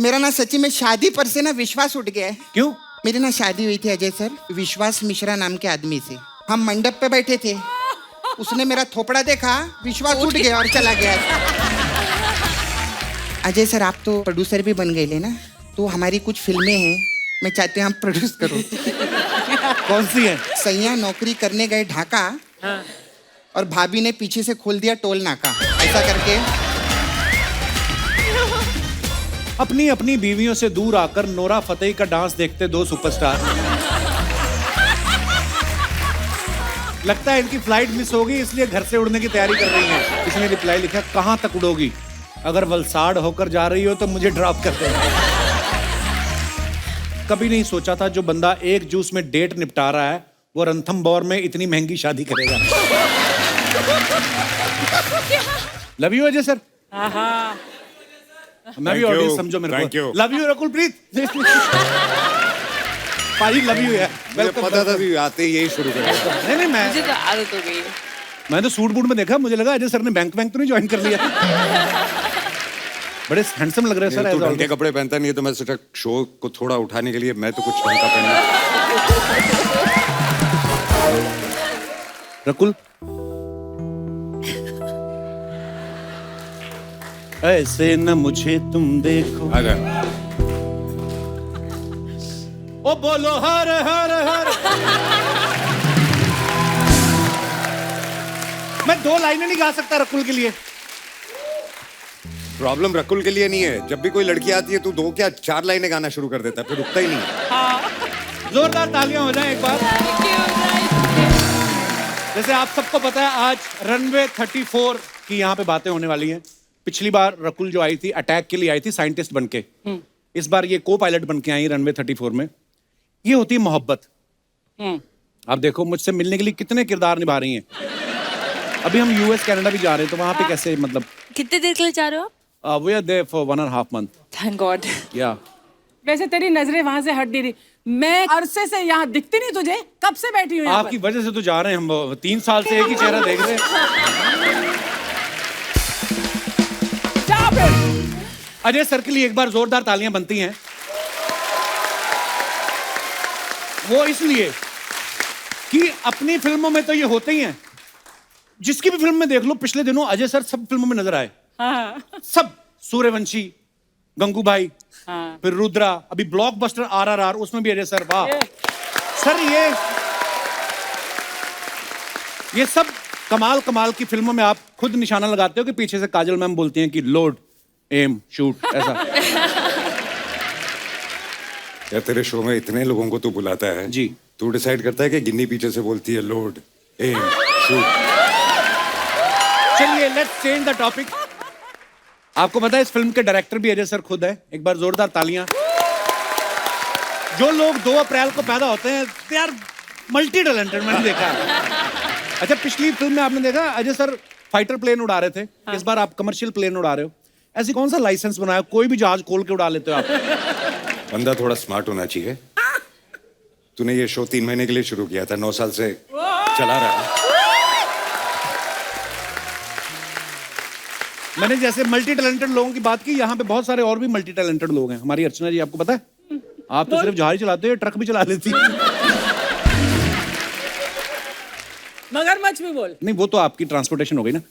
मेरा ना सच्ची में शादी पर से ना विश्वास उठ गया है। क्यों? मेरी ना शादी हुई थी अजय सर, विश्वास मिश्रा नाम के आदमी से। हम मंडप पे बैठे थे, उसने मेरा थोपड़ा देखा, विश्वास उठ गया और चला गया। अजय सर, आप तो प्रोड्यूसर भी बन गए ना, तो हमारी कुछ फिल्में हैं, मैं चाहती हूँ आप प्रोड्यूस करो। कौन सी है? सैया नौकरी करने गए ढाका, और भाभी ने पीछे से खोल दिया टोल नाका, ऐसा करके। अपनी अपनी बीवियों से दूर आकर नोरा फतेही का डांस देखते दो सुपरस्टार। लगता है इनकी फ्लाइट मिस होगी, इसलिए घर से उड़ने की तैयारी कर रही है। इसने रिप्लाई लिखा, कहां तक उड़ोगी? अगर वलसाड़ होकर जा रही हो तो मुझे ड्रॉप कर देना। कभी नहीं सोचा था जो बंदा एक जूस में डेट निपटा रहा है वो रणथंभौर में इतनी महंगी शादी करेगा। Love you Ajay sir. मैं भी ऑडियंस समझो मेरे को। Love you Rakul Preet. पाजी लव यू है। मुझे पता था भी आते ही यही शुरू करेगा। नहीं मैं मुझे तो आदत हो गई है। मैं तो सूट बूट में देखा, मुझे लगा अजय सर ने बैंक तो नहीं ज्वाइन कर लिया। बड़े हैंडसम लग रहे हैं सर। तू ढंग के कपड़े पहनता नहीं है तो मैं सोचा शो को थोड़ा उठाने के लिए मैं तो कुछ ढंग का पहनूं। रकुल, ऐसे न मुझे तुम देखो। आजा। ओ बोलो हर हर हर। मैं 2 लाइनें नहीं गा सकता रकुल के लिए। प्रॉब्लम रकुल के लिए नहीं है, जब भी कोई लड़की आती है तू 2 क्या 4 लाइनें गाना शुरू कर देता है, फिर रुकता ही नहीं है। जोरदार तालियां हो जाएं एक बार। जैसे आप सबको पता है आज रनवे 34 की यहाँ पे बातें होने वाली हैं। पिछली बार रकुल जो आई थी अटैक के लिए आई थी साइंटिस्ट बनके, इस बार ये को पायलट बनके आई रनवे 34 में। ये होती है मोहब्बत। आप देखो मुझसे मिलने के लिए कितने किरदार निभा रही हैं। अभी हम यूएस कनाडा भी जा रहे हैं तो वहां पे कैसे मतलब कितने देर के लिए जा रहे हो आप? We are there for 1.5 month। Thank god. या वैसे तेरी नजरें वहां से हट नहीं रही। मैं अरसे से यहाँ दिखती नहीं तुझे, कब से बैठी हूँ यहाँ आपकी वजह से तो जा रहे हैं हम। 3 साल से एक ही चेहरा देख रहे हैं। जा फिर। अजय सर के लिए एक बार जोरदार तालियां बनती हैं। वो इसलिए कि अपनी फिल्मों में तो ये होते ही हैं, जिसकी भी फिल्म में देख लो, पिछले दिनों अजय सर सब फिल्मों में नजर आए। हाँ। सब, सूर्यवंशी, गंगूबाई, हाँ। फिर रुद्रा, अभी ब्लॉकबस्टर RRR, उसमें भी अजय सर। वाह सर, ये सब कमाल कमाल की फिल्मों में आप खुद निशाना लगाते हो कि पीछे से काजल मैम बोलती हैं कि लोड एम शूट, ऐसा। यार तेरे शो में इतने लोगों को तू बुलाता है जी, तू डिसाइड करता है कि गिन्नी पीछे से बोलती है लोड एम शूट। चलिए लेट्स चेंज द टॉपिक। आपको पता है इस फिल्म के डायरेक्टर भी अजय सर खुद है। एक बार जोरदार तालियां। जो लोग 2 अप्रैल को पैदा होते हैं दे आर मल्टी टैलेंटेड, मैंने देखा है। अच्छा, पिछली फिल्म में आपने देखा अजय सर फाइटर प्लेन उड़ा रहे थे। इस बार आप कमर्शियल प्लेन उड़ा रहे हो। ऐसी कौन सा लाइसेंस बनाया? कोई भी जहाज खोल के उड़ा लेते हो आप। बंदा थोड़ा स्मार्ट होना चाहिए। तूने ये शो 3 महीने के लिए शुरू किया था, 9 साल से चला रहा है। मैंने जैसे मल्टी टैलेंटेड लोगों की बात की, यहाँ पे बहुत सारे और भी मल्टी टैलेंटेड लोग हैं। हमारी अर्चना जी, आपको पता है? आप तो सिर्फ जहाज ही चलाते हो, ट्रक भी चला लेती है। मगरमच्छ भी बोल। नहीं, वो तो आपकी ट्रांसपोर्टेशन हो गई ना।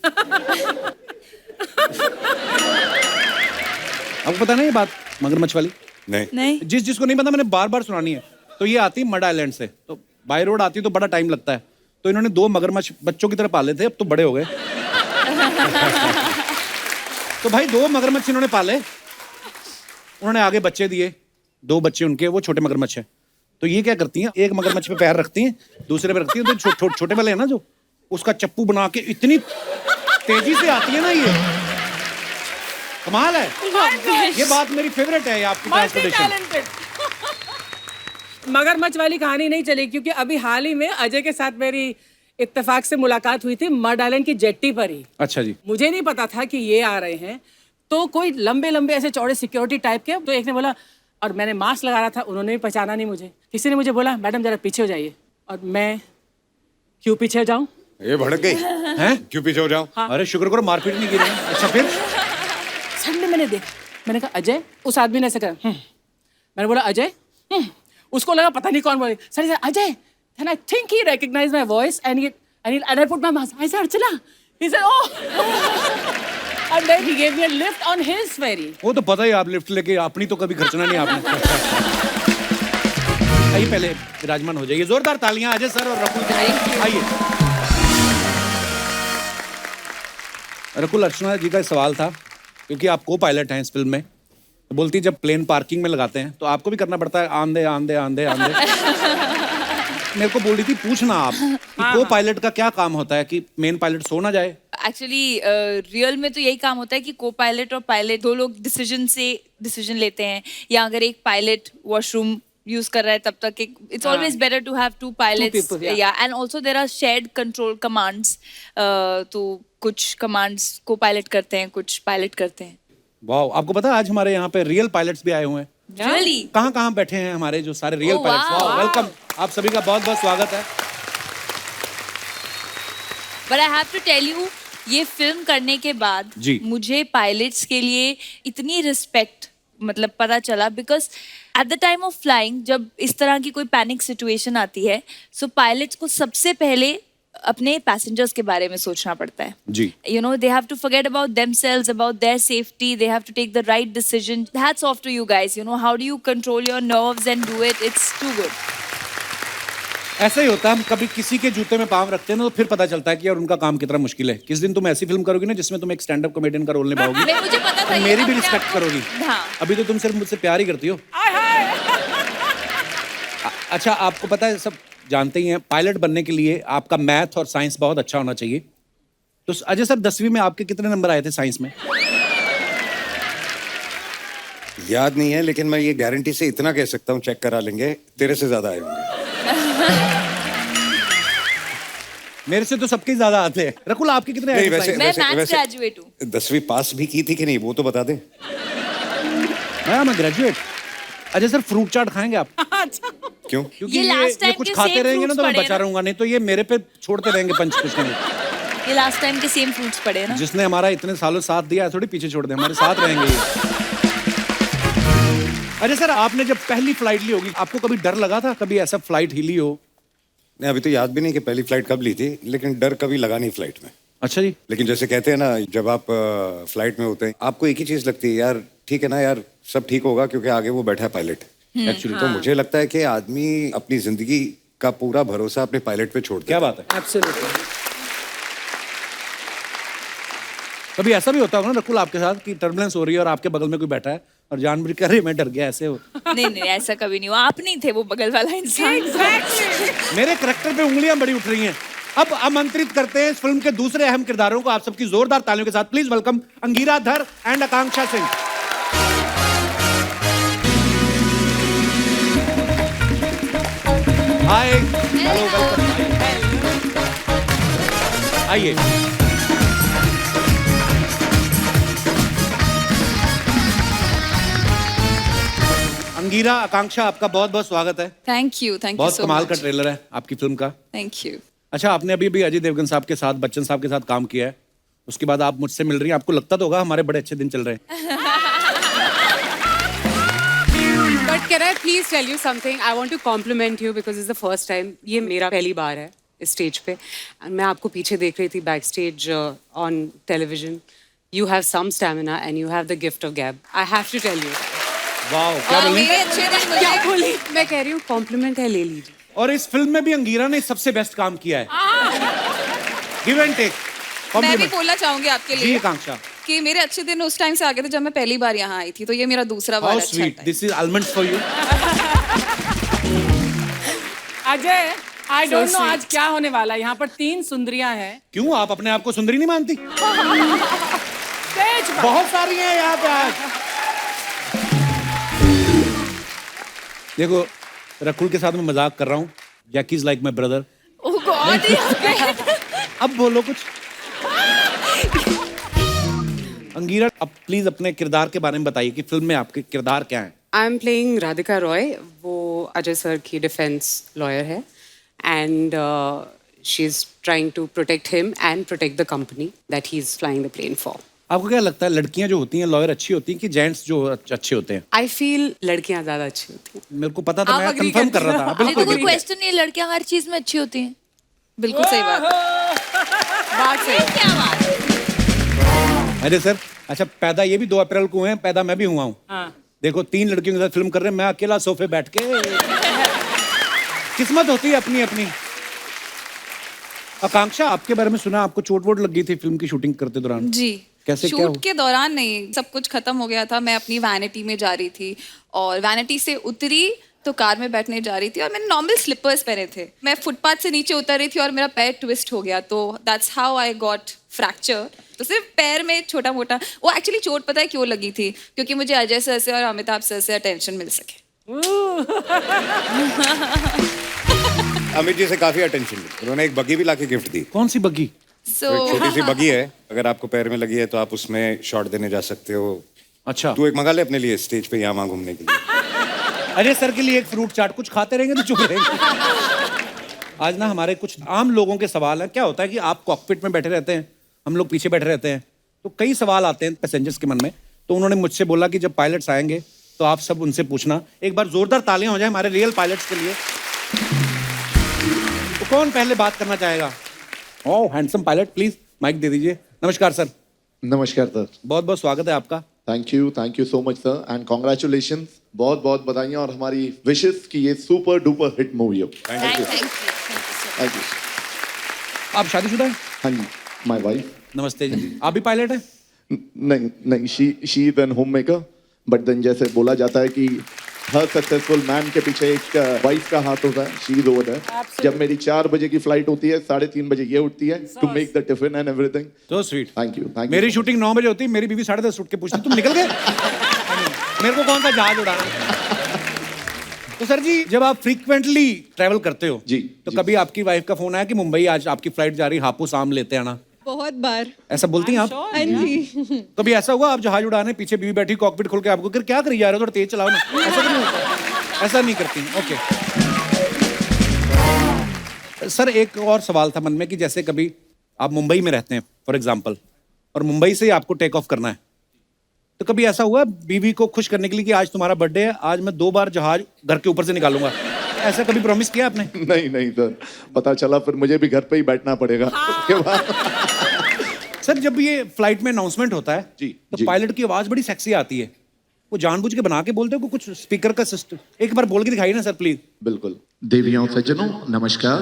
आपको पता नहीं ये बात मगरमच्छ वाली? नहीं। जिसको नहीं पता मैंने बार बार सुनानी है। तो ये आती मड आइलैंड से, तो बाय रोड आती तो बड़ा टाइम लगता है। तो इन्होंने 2 मगरमच्छ बच्चों की तरह पाले थे, अब तो बड़े हो गए। तो भाई 2 मगरमच्छ इन्होंने पाले, उन्होंने आगे बच्चे दिए, 2 बच्चे उनके, वो छोटे मगरमच्छ हैं। तो ये क्या करती हैं, एक मगरमच्छ पे पैर रखती हैं, दूसरे पे रखती हैं, तो छोटे वाले हैं ना जो, उसका चप्पू बना के इतनी तेजी से आती है ना, ये कमाल है। ये बात मेरी फेवरेट है, ये आपकी ट्रांसपोर्टेशन। मगरमच्छ वाली कहानी नहीं चली क्योंकि अभी हाल ही में अजय के साथ मेरी इत्तेफाक से मुलाकात हुई थी मड आइलैंड की जेट्टी पर ही। अच्छा जी। मुझे नहीं पता था कि ये आ रहे हैं, तो कोई लंबे लंबे ऐसे चौड़े सिक्योरिटी टाइप के, तो एक ने बोला, और मैंने मास्क लगा रहा था, उन्होंने भी पहचाना नहीं मुझे। किसी ने मुझे बोला, मैडम जरा पीछे हो जाइए, और मैं क्यों पीछे जाऊं? ये भड़क गई हैं? क्यों पीछे हो जाऊं? अरे शुक्र करो मारपीट नहीं की रही। अच्छा फिर? सडनली मैंने देखा मैंने कहा अजय, उस आदमी ने ऐसे कहा मैंने बोला अजय, उसको लगा पता नहीं कौन बोले, sir Ajay, and I think he recognized my voice and I put my mask. I said Archana. He said oh, and then he gave me a lift on his ferry. वो तो पता ही, आप लिफ्ट लेके अपनी तो कभी खर्चना नहीं आपने। आइए पहले विराजमान हो जाइए, जोरदार तालियां अजय सर और रकुल के लिए। आइए। रकुल, अर्चना जी का सवाल था, क्योंकि आप को पायलट हैं इस फिल्म में, तो बोलती जब प्लेन पार्किंग में लगाते हैं तो आपको भी करना पड़ता है आंधे आंधे आंधे आंधे। मेरे को बोल रही थी पूछना आप कि को पायलट का क्या काम होता है कि मेन पायलट सो ना जाए। एक्चुअली रियल में तो यही काम होता है कि को पायलट और पायलट दो लोग डिसीजन लेते हैं, या अगर एक पायलट वॉशरूम यूज कर रहा है तब तक it's always better to have two pilots, या and also there are shared control commands, तो कुछ कमांड्स को पायलट करते हैं, कुछ पायलट करते हैं। वाह, आपको पता है आज हमारे यहाँ पे रियल पायलट्स भी आए हुए हैं। Really? कहाँ बैठे हैं हमारे जो सारे रियल पायलट्स। वाह, वेलकम, आप सभी का बहुत बहुत स्वागत है। But I have to tell you, ये फिल्म करने के बाद जी। मुझे पायलट्स के लिए इतनी रिस्पेक्ट मतलब पता चला, because at the time of flying जब इस तरह की कोई पैनिक सिचुएशन आती है, सो पायलट्स को सबसे पहले अपने पैसेंजर्स के बारे में सोचना पड़ता है जी। You know, they have to forget about themselves, about their safety. They have to take the right decision. Hats off to you guys. You know, how do you control your nerves and do it? It's too good. ऐसा ही होता है, हम कभी किसी के जूते में पाँव रखते हैं ना तो फिर पता चलता है कि यार उनका काम कितना मुश्किल है। किस दिन तुम ऐसी फिल्म करोगी ना जिसमें तुम एक स्टैंड अप कॉमेडियन का रोल निभाओगी, नहीं, मुझे पता था ये मेरी भी अपने रिस्पेक्ट आप को- करोगी। हाँ। अभी तो तुम सिर्फ मुझसे प्यार ही करती हो। अच्छा, आपको पता है, सब जानते ही हैं, पायलट बनने के लिए आपका मैथ और साइंस बहुत अच्छा होना चाहिए। तो अजय सर, 10वीं में आपके कितने नंबर आए थे साइंस में? याद नहीं है, लेकिन मैं ये गारंटी से इतना कह सकता हूँ, चेक करा लेंगे, तेरे से ज्यादा आए होंगे। मेरे से तो सबके ज्यादा आते हैं। रकुल, आपके कितने आए नहीं, थे वैसे science मैं में? मैथ्स वैसे ग्रेजुएट हूँ। 10वीं पास भी की थी कि नहीं, वो तो बता दे। मैं ग्रेजुएट। अजय सर, फ्रूट चाट खाएंगे आप? क्यों? क्योंकि ये last ये time कुछ के खाते same रहेंगे ना तो मैं fruits बचा पड़े रहूंगा, नहीं तो ये मेरे पे छोड़ते रहेंगे पंच कुछ ना कुछ। ये लास्ट टाइम के सेम फ्रूट्स पड़े ना। जिसने हमारा इतने सालों साथ दिया है, थोड़ी पीछे छोड़ दे, हमारे साथ रहेंगे ये। अजय सर, आपने जब पहली फ्लाइट ली होगी, आपको कभी डर लगा था? कभी ऐसा फ्लाइट हिली हो? नहीं, अभी तो याद भी नहीं कि पहली फ्लाइट कब ली थी, लेकिन डर कभी लगा नहीं फ्लाइट में। अच्छा जी। लेकिन जैसे कहते हैं ना, जब आप फ्लाइट में होते हैं, आपको एक ही चीज लगती है, यार ठीक है ना यार, सब ठीक होगा, क्योंकि आगे वो बैठा है पायलट। एक्चुअली तो मुझे लगता है कि आदमी अपनी जिंदगी का पूरा भरोसा अपने पायलट पे छोड़ क्या देता बात है। Absolutely. कभी ऐसा भी होता होगा ना रकुल आपके साथ कि टर्बुलेंस हो रही है और आपके बगल में कोई बैठा है और जानबूझ कर अरे मैं डर गया, ऐसे हो? नहीं नहीं, ऐसा कभी नहीं हुआ। आप नहीं थे वो बगल वाला इंसान। मेरे करैक्टर पे उंगलियां बड़ी उठ रही हैं। अब आमंत्रित करते हैं इस फिल्म के दूसरे अहम किरदारों को, आप सबकी जोरदार तालियों के साथ प्लीज वेलकम अंगीरा धर and Akanksha Singh. Hi, hello, welcome. आइए। अंगीरा, आकांक्षा, आपका बहुत बहुत स्वागत है। थैंक यू बहुत सो कमाल का मच। ट्रेलर है आपकी फिल्म का। Thank you. अच्छा, आपने अभी भी अजय देवगन साहब के साथ, बच्चन साहब के साथ काम किया है, उसके बाद आप मुझसे मिल रही हैं, आपको लगता तो होगा हमारे बड़े अच्छे दिन चल रहे हैं। But can I please tell you something? I want to compliment you because it's the first time. ये मेरा पहली बार है इस स्टेज पे। मैं आपको पीछे देख रही थी back stage on television. You have some stamina and you have the gift of gab. I have to tell you. वाह, क्या बोली? क्या बोली? मैं कह रही हूँ compliment है, ले लीजिए। और इस फिल्म में भी अंगीरा ने सबसे बेस्ट काम किया है। Give and take. मैं भी बोलना चाहूंगी आपके जी लिए आकांक्षा। कि मेरे अच्छे दिन उस टाइम से आ गए थे जब मैं पहली बार यहाँ आई थी, तो ये मेरा दूसरा बार हाउ अच्छा स्वीट, था। This is almonds for you. Ajay, I don't know sweet. आज क्या होने वाला है। यहाँ पर 3 सुंदरियां हैं क्यों, आप अपने आप को सुंदरी नहीं मानती? स्टेज पर। बहुत सारी हैं यहाँ पे आज। देखो, रकुल के साथ मैं मजाक कर रहा हूँ। Jackie is like my brother. Oh God. अब बोलो कुछ। अंगीरा, अब प्लीज अपने किरदार के बारे में बताइए कि फिल्म में आपके किरदार क्या हैं? I am playing Radhika Roy. वो अजय सर की डिफेंस लॉयर है and she is trying to protect him and protect the company that he is flying the plane for. आपको क्या लगता है लड़कियां जो होती हैं लॉयर अच्छी होती हैं कि जेंट्स जो अच्छे होते हैं? आई फील लड़कियां ज्यादा अच्छी होती हैं। मेरे को पता था, आप मैं agree कंफर्म करते कर रहा था। हो? ये तो बिल्कुल कोई बिल्कुल। क्वेश्चन नहीं है, लड़कियां हर चीज में अच्छी होती हैं। बिल्कुल सही बात। बात सही है। क्या बात है? अरे सर, अच्छा पैदा ये भी 2 अप्रैल को हुए हैं, पैदा मैं भी हुआ हूँ। हाँ। देखो 3 लड़कियों के साथ फिल्म कर रहे हैं, मैं अकेला सोफे बैठ के। किस्मत होती है अपनी अपनी। आकांक्षा, आपके बारे में सुना, आपको चोट वोट लग गई थी फिल्म की शूटिंग करते दौरान? जी। कैसे, क्या शूट हुआ? के दौरान नहीं, सब कुछ खत्म हो गया था, मैं अपनी वैनिटी में जा रही थी और वैनिटी से उतरी तो कार में बैठने जा रही थी और मैंने नॉर्मल स्लिपर्स पहने थे। मैं फुटपाथ से नीचे उतर रही थी और मेरा पैर ट्विस्ट हो गया, तो that's how I got fracture. तो सिर्फ पैर में छोटा मोटा, वो एक्चुअली चोट पता है क्यों लगी थी? क्योंकि मुझे अजय सर से और अमिताभ सर से अटेंशन मिल सके। अमित जी से काफी अटेंशन मिली, उन्होंने एक बग्गी भी लाके गिफ्ट दी। कौन सी बग्गी? सो एक छोटी सी बग्गी है, अगर आपको पैर में लगी है तो आप उसमें शॉट देने जा सकते हो। अच्छा, तू एक मंगा ले अपने लिए स्टेज पे यहाँ वहाँ घूमने के लिए। अजय सर के लिए एक फ्रूट चाट, कुछ खाते रहेंगे तो चुप रहेंगे। आज ना हमारे कुछ आम लोगों के सवाल हैं। क्या होता है कि आप कॉकपिट में बैठे रहते हैं, हम लोग पीछे बैठे रहते हैं, तो कई सवाल आते हैं पैसेंजर्स के मन में। तो उन्होंने मुझसे बोला कि जब पायलट्स आएंगे तो आप सब उनसे पूछना। एक बार जोरदार तालियां हो जाए हमारे रियल पायलट्स के लिए। तो कौन पहले बात करना चाहेगा? ओह हैंडसम पायलट, प्लीज माइक दे दीजिए। नमस्कार सर। नमस्कार सर। बहुत बहुत स्वागत है आपका। Thank you so much sir and congratulation. बहुत बहुत बधाइयाँ और हमारी विशेस कि ये सुपर डुपर हिट मूवी हो। Thank you. Thank you. आप शादीशुदा हैं? हाँ जी, माय वाइफ। नमस्ते जी। आप भी पायलट हैं? नहीं, she is an home maker, but then जैसे बोला जाता है कि हर सक्सेसफुल मैन के पीछे एक वाइफ का हाथ होता है। She is over there. जब मेरी 4 बजे की फ्लाइट होती है, 3:30 बजे ये उठती है to make the tiffin and everything. तो स्वीट। Thank you. मेरी शूटिंग 9 बजे होती है, मेरी बीवी 10:30 उठ के पूछती तुम निकल गए? मेरे को कौन सा जहाज उड़ाना? तो सर जी, जब आप फ्रीक्वेंटली ट्रैवल करते हो जी, तो जी। कभी आपकी वाइफ का फोन आया कि मुंबई आज आपकी फ्लाइट जा रही, हापुस आम लेते आना? बहुत बार। ऐसा बोलती हैं आप? हाँ जी। कभी ऐसा हुआ आप जहाज उड़ाने, पीछे बीवी बैठी, कॉकपिट खोल के आपको कर क्या करी जा रहे हो, थोड़ा तेज चलाओ ना? ऐसा तो नहीं होता? ऐसा नहीं करती? ओके सर, एक और सवाल था मन में कि जैसे कभी आप मुंबई में रहते हैं फॉर एग्जाम्पल, और मुंबई से आपको टेक ऑफ करना है, तो कभी ऐसा हुआ बीवी को खुश करने के लिए कि आज तुम्हारा बर्थडे है, आज मैं 2 बार जहाज घर के ऊपर से निकालूंगा? ऐसा कभी प्रॉमिस किया आपने? नहीं सर, पता चला फिर मुझे भी घर पे ही बैठना पड़ेगा उसके बाद। सर जब ये फ्लाइट में अनाउंसमेंट होता है जी, तो जी। पायलट की आवाज बड़ी सेक्सी आती है, वो जानबूझ के बना के बोलते हो कि कुछ स्पीकर का सिस्टम? एक बार बोल के दिखाइए ना सर प्लीज। बिल्कुल। देवियों सज्जनों नमस्कार।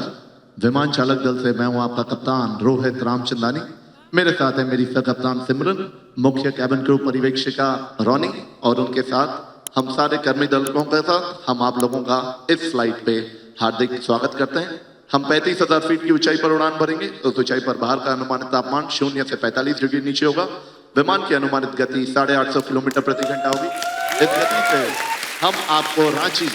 विमान चालक दल से मैं हूं आपका कप्तान रोहित रामचंदानी। मेरे साथ है मेरी सह कप्तान सिमरन, मुख्य कैबिन क्रू परिवेक्षिका रोनी, और उनके साथ हम सारे कर्मी दलों के साथ हम आप लोगों का इस फ्लाइट पे हार्दिक स्वागत करते हैं। हम 35,000 फीट की ऊंचाई पर उड़ान भरेंगे। उस ऊंचाई पर बाहर का अनुमानित तापमान 0 से 45 डिग्री नीचे होगा। विमान की अनुमानित गति 850 किलोमीटर प्रति घंटा होगी। इस गति से हम आपको रांची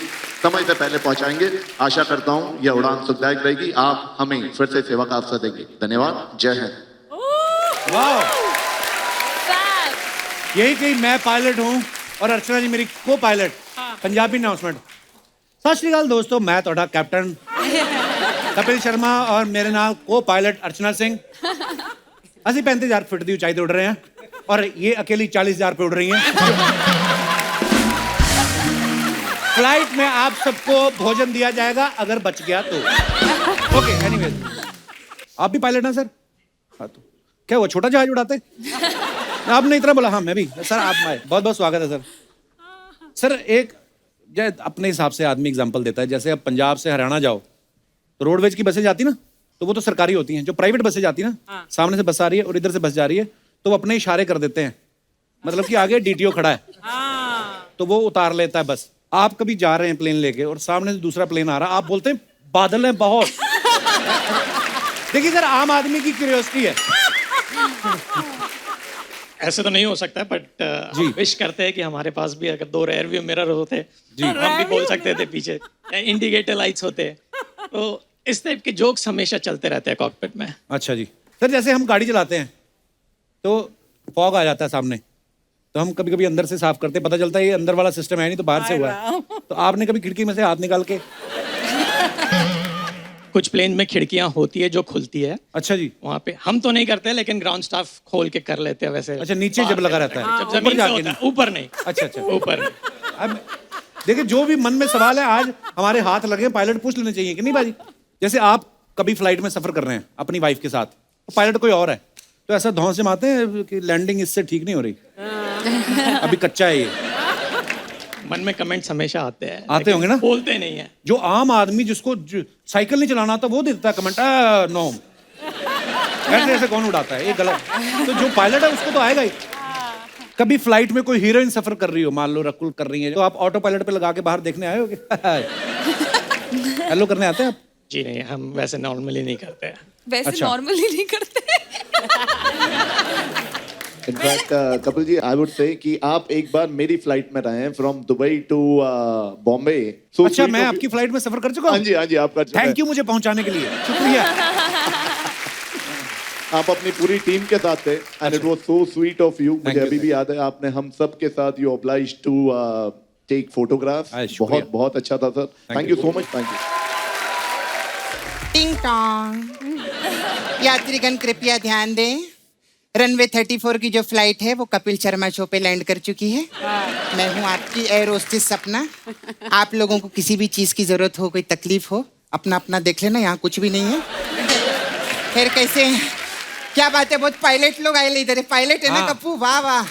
समय से पहले पहुंचाएंगे। आशा करता हूं यह उड़ान सुखदायक रहेगी। आप हमें फिर से सेवा का अवसर देंगे। धन्यवाद। जय हिंद। वाह, यही कही मैं पायलट हूं और अर्चना जी मेरी को पायलट। पंजाबी अनाउंसमेंट। सत श्री अकाल दोस्तों, मैं तोड़ा कैप्टन कपिल शर्मा और मेरे नाल को पायलट अर्चना सिंह। असि 35,000 फीट की ऊंचाई उड़ रहे हैं और ये अकेली 40,000 पे उड़ रही हैं। फ्लाइट में आप सबको भोजन दिया जाएगा अगर बच गया तो। ओके एनीवेज, आप भी पायलट हैं सर? हाँ, तो क्या हुआ, छोटा जहाज उड़ाते? आपने इतना बोला। हाँ मैं भी सर। आप बहुत बहुत स्वागत है सर। सर एक अपने हिसाब से आदमी एग्जांपल देता है, जैसे अब पंजाब से हरियाणा जाओ तो रोडवेज की बसें जाती ना, तो वो तो सरकारी होती हैं। जो प्राइवेट बसें जाती ना, सामने से बस आ रही है और इधर से बस जा रही है, तो वो अपने इशारे कर देते हैं, मतलब कि आगे डीटीओ खड़ा है तो वो उतार लेता है बस। आप कभी जा रहे हैं प्लेन लेके और सामने से दूसरा प्लेन आ रहा है, आप बोलते हैं बादल है बहुत। देखिए सर, आम आदमी की क्यूरियोसिटी है। ऐसे तो नहीं हो सकता, बट हम विश करते हैं कि हमारे पास भी अगर 2 रेयर व्यू मिरर होते जी, हम भी बोल सकते थे पीछे, इंडिकेटर लाइट्स होते। तो इस टाइप के जोक्स हमेशा चलते रहते हैं कॉकपिट में। अच्छा जी सर, जैसे हम गाड़ी चलाते हैं तो फॉग आ जाता है सामने, तो हम कभी कभी अंदर से साफ करते हैं, पता चलता है ये अंदर वाला सिस्टम है नहीं तो बाहर से हुआ है। तो आपने कभी खिड़की में से हाथ निकाल के कुछ प्लेन में खिड़कियां होती है जो खुलती है अच्छा जी। वहाँ पे, हम तो नहीं करते लेकिन ग्राउंड स्टाफ खोल के कर लेते हैं वैसे। अच्छा, नीचे जब लगा रहता है, जब ऊपर जमीन पे जाके होता है, नहीं। ऊपर नहीं। अच्छा अच्छा, ऊपर नहीं। अब देखिए, जो भी मन में सवाल है आज हमारे हाथ लगे, पायलट पूछ लेने चाहिए कि नहीं बाजी। जैसे आप कभी फ्लाइट में सफर कर रहे हैं अपनी वाइफ के साथ, पायलट कोई और है, तो ऐसा धौंस से मारते हैं कि लैंडिंग इससे ठीक नहीं हो रही, अभी कच्चा है ये। मन में कमेंट्स हमेशा आते हैं, आते होंगे ना? बोलते नहीं है। जो आम आदमी जिसको साइकिल नहीं चलाना आता वो देता है कमेंट, नो ऐसे ऐसे कौन उड़ाता है, ये गलत। तो जो पायलट है उसको तो आएगा ही। कभी फ्लाइट में कोई हीरोइन सफर कर रही हो, मान लो रकुल कर रही है, तो आप ऑटो पायलट पे लगा के बाहर देखने आए हो हेलो करने आते हैं आप? जी नहीं, हम वैसे नॉर्मली नहीं करते हैं। वैसे अच्छा। नॉर्मली नहीं करते। In fact Kapil ji, I would say कि आप एक बार मेरी फ्लाइट में रहे हैं फ्रॉम दुबई टू बॉम्बे। अच्छा, मैं आपकी फ्लाइट में सफर कर चुका हूँ। हाँ जी, हाँ जी, आप कर चुके हैं। थैंक यू मुझे पहुंचाने के लिए, शुक्रिया। आप अपनी पूरी टीम के साथ थे and it was so sweet of you. मुझे अभी भी याद है, आपने हम सब के साथ you oblige to take photograph. बहुत बहुत अच्छा था sir, thank you so much, thank you. टिंग टोंग। यात्रीगण कृपया ध्यान दें, रनवे 34 की जो फ्लाइट है वो कपिल शर्मा शो पे लैंड कर चुकी है। मैं हूँ आपकी एयर होस्टेस सपना। आप लोगों को किसी भी चीज़ की ज़रूरत हो, कोई तकलीफ हो, अपना अपना देख लेना, यहाँ कुछ भी नहीं है। फिर कैसे हैं? क्या बात है, बहुत पायलट लोग आए इधर। पायलट है ना कप्पू? वाह वाह,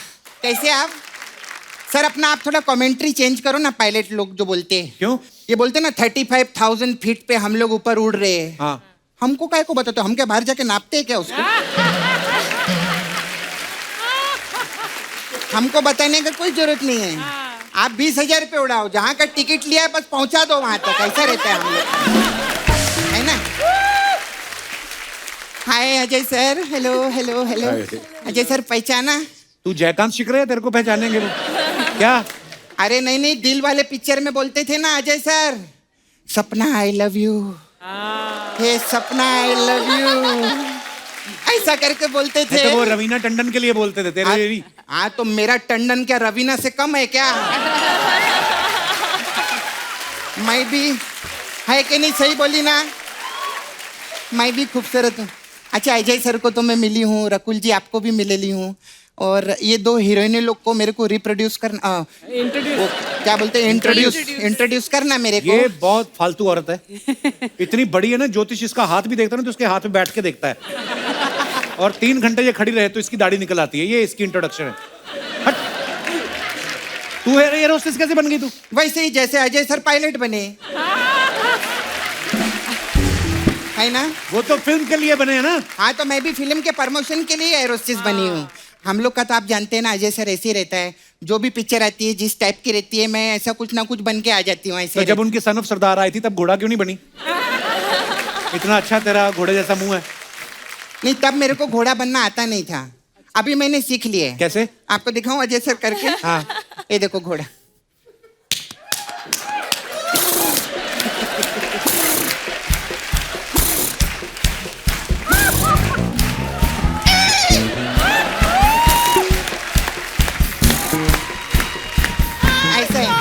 कैसे आप सर? अपना आप थोड़ा कमेंट्री चेंज करो ना। पायलट लोग जो बोलते हैं, क्यों ये बोलते ना 35,000 फीट पे हम लोग ऊपर उड़ रहे हैं। हाँ, हमको काय को बताते हो? हम क्या बाहर जाके नापते हैं क्या उसको? हमको बताने का कोई जरूरत नहीं है। आप 20,000 पे उड़ाओ, जहाँ का टिकट लिया है बस पहुंचा दो वहां तक। ऐसा रहता है हम लोग, है ना? Hi Ajay sir, hello hello hello. Ajay sir पहचाना? तू जयकांत शिकरे है, तेरे को पहचानेंगे वो क्या? अरे नहीं नहीं, दिल वाले पिक्चर में बोलते थे ना अजय सर, सपना आई लव यू, हे सपना आई लव यू, ऐसा करके बोलते थे। तो वो रवीना टंडन के लिए बोलते थे, तेरे लिए नहीं। हाँ, तो मेरा टंडन क्या रवीना से कम है क्या? मैं भी है कि नहीं, सही बोली ना? मैं भी खूबसूरत हूँ। अच्छा, अजय सर को तो मैं मिली हूँ, रकुल जी आपको भी मिलेली हूँ, और ये दो हीरोइने लोग को मेरे को रिप्रोड्यूस करना, वो क्या बोलते हैं, इंट्रोड्यूस करना मेरे को। ये बहुत फालतू औरत है, इतनी बड़ी है ना, ज्योतिष इसका हाथ भी देखता है ना तो उसके हाथ में बैठ के देखता है, और 3 घंटे ये खड़ी रहे तो इसकी दाढ़ी निकल आती है। ये इसकी इंट्रोडक्शन है। हट, तू एयर होस्टेस कैसे बन गई तू? वैसे ही जैसे अजय सर पायलट बने, है ना? वो तो फिल्म के लिए बने हैं ना। हाँ, तो मैं भी फिल्म के प्रमोशन के लिए एयर होस्टेस बनी हूँ। हम लोग का तो आप जानते हैं ना, अजय सर ऐसे ही रहता है, जो भी पिक्चर आती है जिस टाइप की रहती है, मैं ऐसा कुछ ना कुछ बन के आ जाती हूँ। ऐसे तो जब उनकी सन ऑफ सरदार आई थी तब घोड़ा क्यों नहीं बनी? इतना अच्छा तेरा घोड़े जैसा मुंह है। नहीं, तब मेरे को घोड़ा बनना आता नहीं था, अभी मैंने सीख लिया है। कैसे? आपको दिखाऊं अजय सर करके? हाँ, ये देखो घोड़ा। ऐसे है।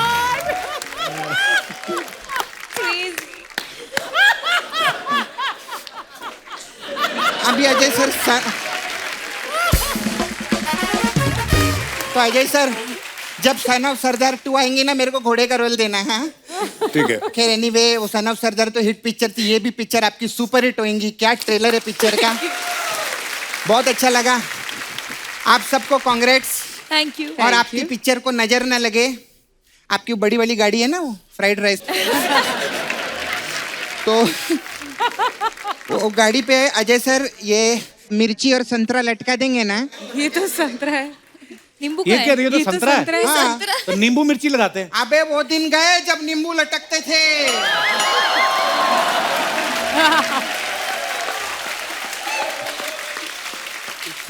अभी अजय सर तो अजय सर जब सन ऑफ सरदार 2 आएंगे ना, मेरे को घोड़े का रोल देना है। ठीक है। खैर एनीवे, वो सन ऑफ सरदार तो हिट पिक्चर थी, ये भी पिक्चर आपकी सुपर हिट होगी। क्या ट्रेलर है पिक्चर का, बहुत अच्छा लगा। आप सबको कांग्रेट्स। Thank you. और आपकी पिक्चर को नजर ना लगे, आपकी बड़ी वाली गाड़ी है ना, वो फ्राइड राइस, तो वो गाड़ी पे अजय सर ये मिर्ची और संतरा लटका देंगे ना। ये तो संतरा है, नींबू ये का क्या? है। ये तो संतरा है। हाँ। तो नींबू मिर्ची लगाते हैं। अबे वो दिन गए जब नींबू लटकते थे।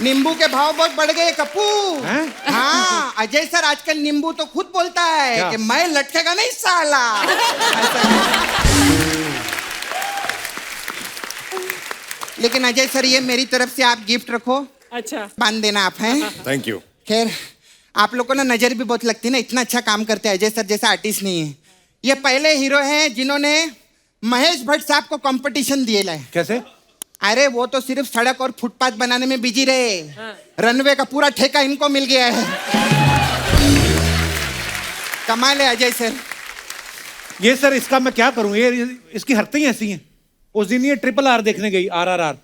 नींबू के भाव बहुत बढ़ गए कप्पू। हैं? हाँ, अजय सर आजकल नींबू तो खुद बोलता है क्या? कि मैं लटकेगा नहीं साला। लेकिन अजय सर, ये मेरी तरफ से आप गिफ्ट रखो, अच्छा, बांध देना आप हैं। Thank you. खैर, आप लोग को ना नजर भी बहुत लगती है ना, इतना अच्छा काम करते हैं। अजय सर जैसा आर्टिस्ट नहीं है। ये पहले हीरो हैं जिन्होंने महेश भट्ट साहब को कंपटीशन दिए लाए। कैसे? अरे वो तो सिर्फ सड़क और फुटपाथ बनाने में बिजी रहे, रनवे का पूरा ठेका इनको मिल गया है। कमाल है अजय सर। ये सर इसका मैं क्या करूं, ये इसकी हरकतें ही ऐसी हैं। उस दिन ये RRR देखने गई, RRR,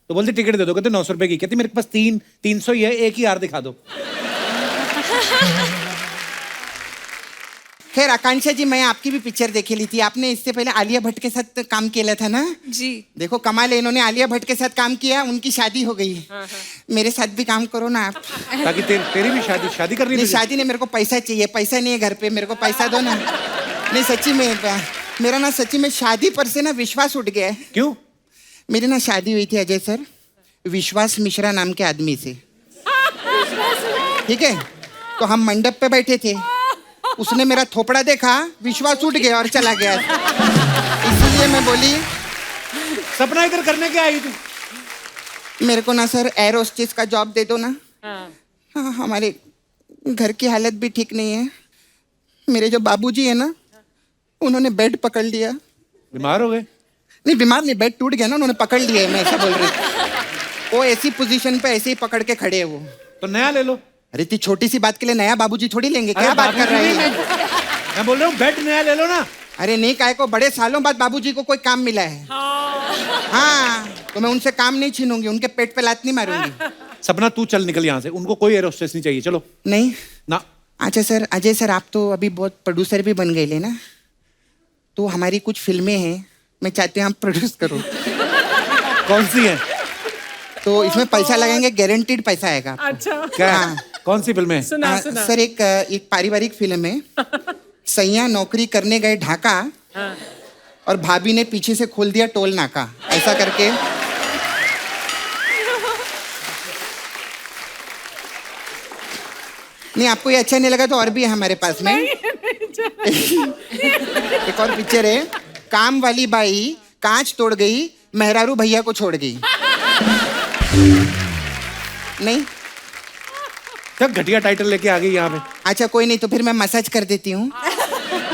तो बोलती टिकट दे दो, कहते 900 रुपए की, कहती मेरे पास 300 ही है, एक ही आर दिखा दो। खैर आकांक्षा जी, मैं आपकी भी पिक्चर देखी ली थी, आपने इससे पहले आलिया भट्ट के साथ काम किया था ना? जी। देखो कमाल है, इन्होंने आलिया भट्ट के साथ काम किया, उनकी शादी हो गई। मेरे साथ भी काम करो ना आप। ताकि तेरी भी शादी करनी नहीं, शादी नहीं, मेरे को पैसा चाहिए, पैसा नहीं है घर पे, मेरे को पैसा दो ना। नहीं सच्ची में, मेरा ना सच्ची में शादी पर से ना विश्वास उठ गया है। क्यों? मेरी ना शादी हुई थी अजय सर, विश्वास मिश्रा नाम के आदमी से, ठीक है? तो हम मंडप पे बैठे थे, उसने मेरा थोपड़ा देखा, विश्वास उठ गया और चला गया। इसलिए मैं बोली, सपना इधर करने क्या आई तू? मेरे को ना सर एयर होस्टेस का जॉब दे दो ना। हाँ, हमारे घर की हालत भी ठीक नहीं है। मेरे जो बाबूजी है ना, उन्होंने बेड पकड़ लिया। बीमार हो गए? नहीं बीमार नहीं, बेड टूट गया ना, उन्होंने पकड़ लिया है, मैं ऐसा बोल रही हूँ। वो ऐसी पोजीशन पे ऐसे ही पकड़ के खड़े है वो। तो नया ले लो। अरे इतनी छोटी सी बात के लिए नया बाबूजी थोड़ी लेंगे, क्या बात कर रहे हैं? मैं बोल रहा हूँ बेड नया ले लो ना। अरे नहीं, काहे को, बड़े सालों बाद बाबूजी को कोई काम मिला है। हाँ, तो मैं उनसे काम नहीं छीनूंगी, उनके पेट पे लात नहीं मारूंगी। सपना तू चल निकल यहाँ से, उनको कोई एयर होस्टेस नहीं चाहिए, चलो। नहीं ना। अच्छा सर, अजय सर आप तो अभी बहुत प्रोड्यूसर भी बन गए ले ना, तो हमारी कुछ फिल्में हैं, मैं चाहती हूँ आप प्रोड्यूस करो। कौन सी है? तो इसमें पैसा लगाएंगे, गारंटीड पैसा आएगा। अच्छा, क्या? हाँ। कौन सी फिल्म है? सुना। सर एक पारिवारिक फिल्म है। सैया नौकरी करने गए ढाका, और भाभी ने पीछे से खोल दिया टोल नाका, ऐसा करके। नहीं आपको ये अच्छा नहीं लगा तो और भी है हमारे पास में। एक और पिक्चर है, काम वाली बाई कांच तोड़ गई, मेहरारू भैया को छोड़ गई। नहीं सब घटिया टाइटल लेके आ गई यहाँ पे। अच्छा कोई नहीं, तो फिर मैं मसाज कर देती हूँ।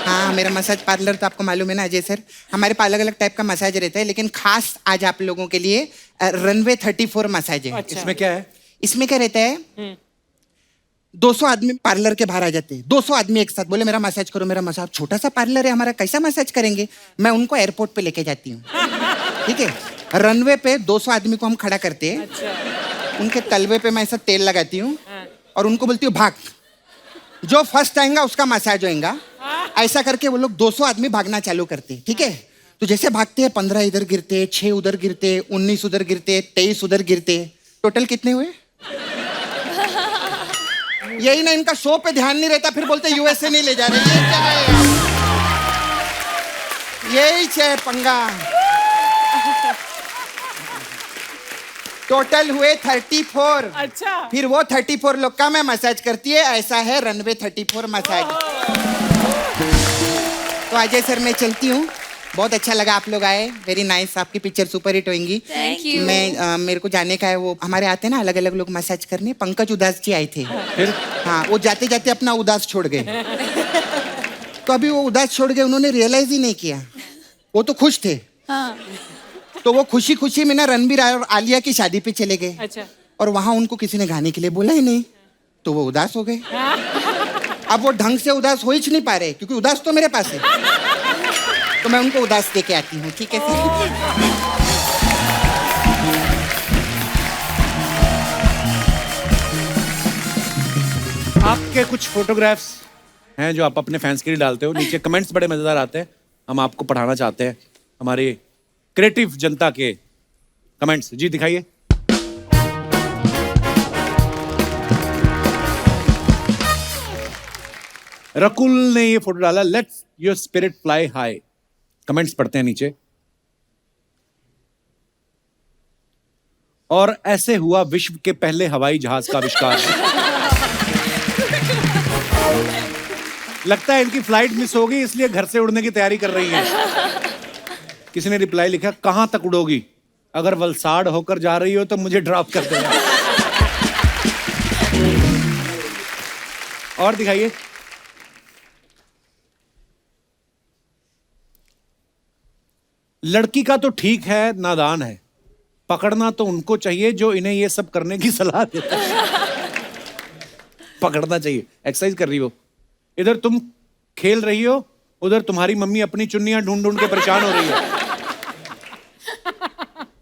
हाँ, मेरा मसाज पार्लर तो आपको मालूम है ना अजय सर, हमारे पास अलग अलग टाइप का मसाज रहता है, लेकिन खास आज आप लोगों के लिए रनवे 34 मसाज है। अच्छा। इसमें क्या है? इसमें क्या रहता है, 200 आदमी पार्लर के बाहर आ जाते हैं, 200 आदमी एक साथ बोले मेरा मसाज करो, मेरा मसाज। छोटा सा पार्लर है हमारा, कैसा मसाज करेंगे? मैं उनको एयरपोर्ट पे लेके जाती हूँ, ठीक है? रनवे पे 200 आदमी को हम खड़ा करते हैं। अच्छा। उनके तलवे पे मैं ऐसा तेल लगाती हूँ और उनको बोलती हूँ भाग, जो फर्स्ट आएगा उसका मसाज होएगा। ऐसा करके वो लोग 200 आदमी भागना चालू करते हैं, ठीक है? तो जैसे भागते हैं 15 इधर गिरते, 6 उधर गिरते, 19 उधर गिरते, 23 उधर गिरते। टोटल कितने हुए? यही ना, इनका शो पे ध्यान नहीं रहता, फिर बोलते यूएसए नहीं ले जा रहे। ये क्या है? यही है पंगा। टोटल हुए 34। अच्छा। फिर वो 34 लोग का मैं मसाज करती है, ऐसा है रनवे 34 मसाज। तो अजय सर मैं चलती हूँ, बहुत अच्छा लगा आप लोग आए, वेरी नाइस, आपकी पिक्चर सुपर हिट होंगी। Thank you. मैं मेरे को जाने का है, वो हमारे आते हैं ना अलग अलग लोग मसाज करने, पंकज उदास जी आए थे। फिर? हाँ, वो जाते जाते अपना उदास छोड़ गए। तो अभी वो उदास छोड़ गए, उन्होंने रियलाइज ही नहीं किया, वो तो खुश थे। हाँ। तो वो खुशी खुशी में ना रणबीर और आलिया की शादी पे चले गए। अच्छा। और वहां उनको किसी ने गाने के लिए बोला ही नहीं, तो वो उदास हो गए। अब वो ढंग से उदास हो ही नहीं पा रहे, क्योंकि उदास तो मेरे पास है। तो मैं उनको उदास दे के आती हूँ, ठीक है सर? आपके कुछ फोटोग्राफ्स हैं जो आप अपने फैंस के लिए डालते हो, नीचे कमेंट्स बड़े मजेदार आते हैं, हम आपको पढ़ाना चाहते हैं हमारे क्रिएटिव जनता के कमेंट्स। जी दिखाइए। रकुल ने ये फोटो डाला, let's your spirit fly high. Comments पढ़ते हैं नीचे। और ऐसे हुआ विश्व के पहले हवाई जहाज का आविष्कार। लगता है इनकी फ्लाइट मिस हो गई, इसलिए घर से उड़ने की तैयारी कर रही है। किसी ने रिप्लाई लिखा, कहां तक उड़ोगी? अगर वलसाड़ होकर जा रही हो तो मुझे ड्रॉप कर देना। और दिखाइए। लड़की का तो ठीक है, नादान है, पकड़ना तो उनको चाहिए जो इन्हें ये सब करने की सलाह देता है। पकड़ना चाहिए, एक्सरसाइज कर रही हो, इधर तुम खेल रही हो, उधर तुम्हारी मम्मी अपनी चुन्नियां ढूंढ ढूंढ के परेशान हो रही है।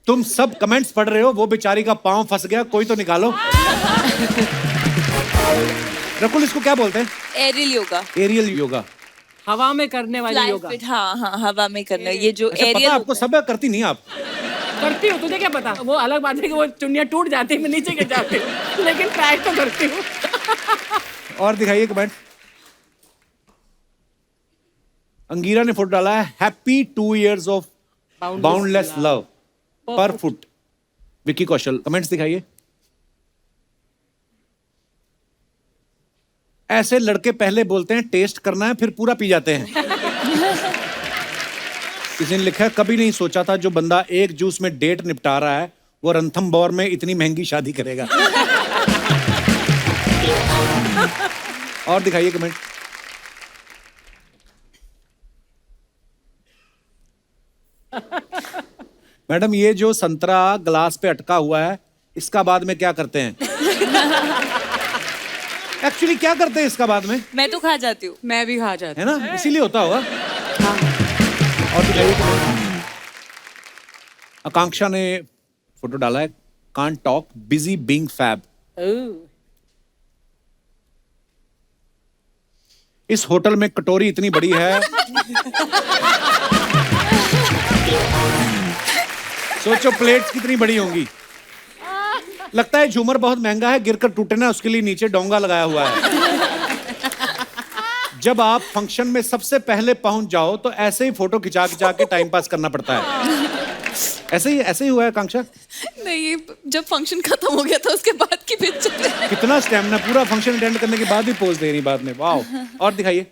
तुम सब कमेंट्स पढ़ रहे हो, वो बेचारी का पांव फंस गया, कोई तो निकालो। रकुल, इसको क्या बोलते हैं? एरियल योगा। एरियल योगा। हवा में करने वाली योगा। हाँ हाँ, हवा में करना, ये जो अच्छा, एरियल पता आपको सब है, करती नहीं आप? करती हूँ, तुझे क्या पता? वो अलग बात है कि वो चुन्नियां टूट जाती है, मैं नीचे गिर जाती हूँ, लेकिन ट्राई तो करती हूँ। और दिखाइए कमेंट। अंगीरा ने फोटो डाला है, happy 2 years of boundless love पर फुट। विक्की कौशल, कमेंट्स दिखाइए। ऐसे लड़के पहले बोलते हैं टेस्ट करना है, फिर पूरा पी जाते हैं। किसी ने लिखा है, कभी नहीं सोचा था जो बंदा एक जूस में डेट निपटा रहा है वो रणथंभौर में इतनी महंगी शादी करेगा। और दिखाइए कमेंट। मैडम, ये जो संतरा ग्लास पे अटका हुआ है, इसका बाद में क्या करते हैं? एक्चुअली क्या करते हैं इसका बाद में? मैं तो खा जाती हूँ। मैं भी खा जाती है ना, इसीलिए होता होगा। और दिखाइए कमेंट। आकांक्षा ने फोटो डाला है, can't talk, busy being fab. इस होटल में कटोरी इतनी बड़ी है, सोचो प्लेट्स कितनी बड़ी होंगी। लगता है झूमर बहुत महंगा है, गिरकर टूटे ना उसके लिए नीचे डोंगा लगाया हुआ है। जब आप फंक्शन में सबसे पहले पहुंच जाओ तो ऐसे ही फोटो खिंचा खिंचा के टाइम पास करना पड़ता है। ऐसे ही हुआ है आकांक्षा? नहीं, जब फंक्शन खत्म हो गया था उसके बाद की पिक्चर। कितना स्टैमिना, पूरा फंक्शन अटेंड करने के बाद भी पोज दे रही बाद में, वाह। और दिखाइए।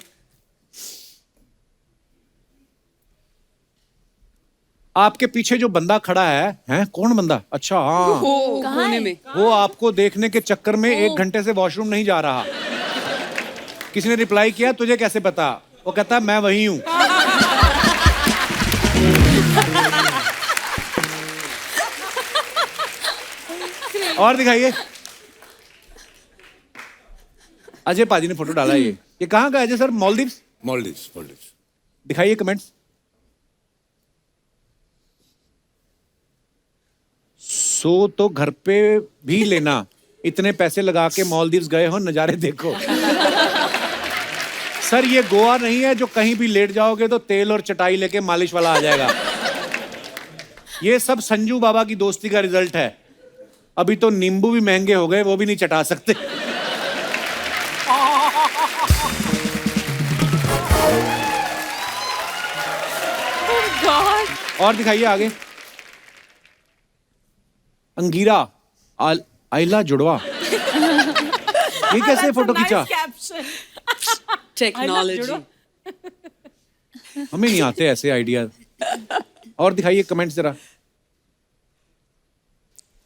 आपके पीछे जो बंदा खड़ा है कौन बंदा? अच्छा, हाँ, कोने में। वो आपको देखने के चक्कर में 1 घंटे से वॉशरूम नहीं जा रहा। किसी ने रिप्लाई किया, तुझे कैसे पता? वो कहता मैं वही हूं। और दिखाइए। अजय पाजी ने फोटो डाला है। ये कहाँ का है अजय सर? मालदीव्स। मॉलडीव्स। दिखाइए कमेंट्स। सो तो घर पे भी लेना, इतने पैसे लगा के मालदीव्स गए हो, नजारे देखो। सर, ये गोवा नहीं है जो कहीं भी लेट जाओगे तो तेल और चटाई लेके मालिश वाला आ जाएगा। ये सब संजू बाबा की दोस्ती का रिजल्ट है। अभी तो नींबू भी महंगे हो गए, वो भी नहीं चटा सकते। और दिखाइए आगे। अंगीरा, आइला जुड़वा। ये कैसे फोटो खींचा? टेक्नोलॉजी। हमें नहीं आते ऐसे आइडिया। और दिखाइए कमेंट जरा।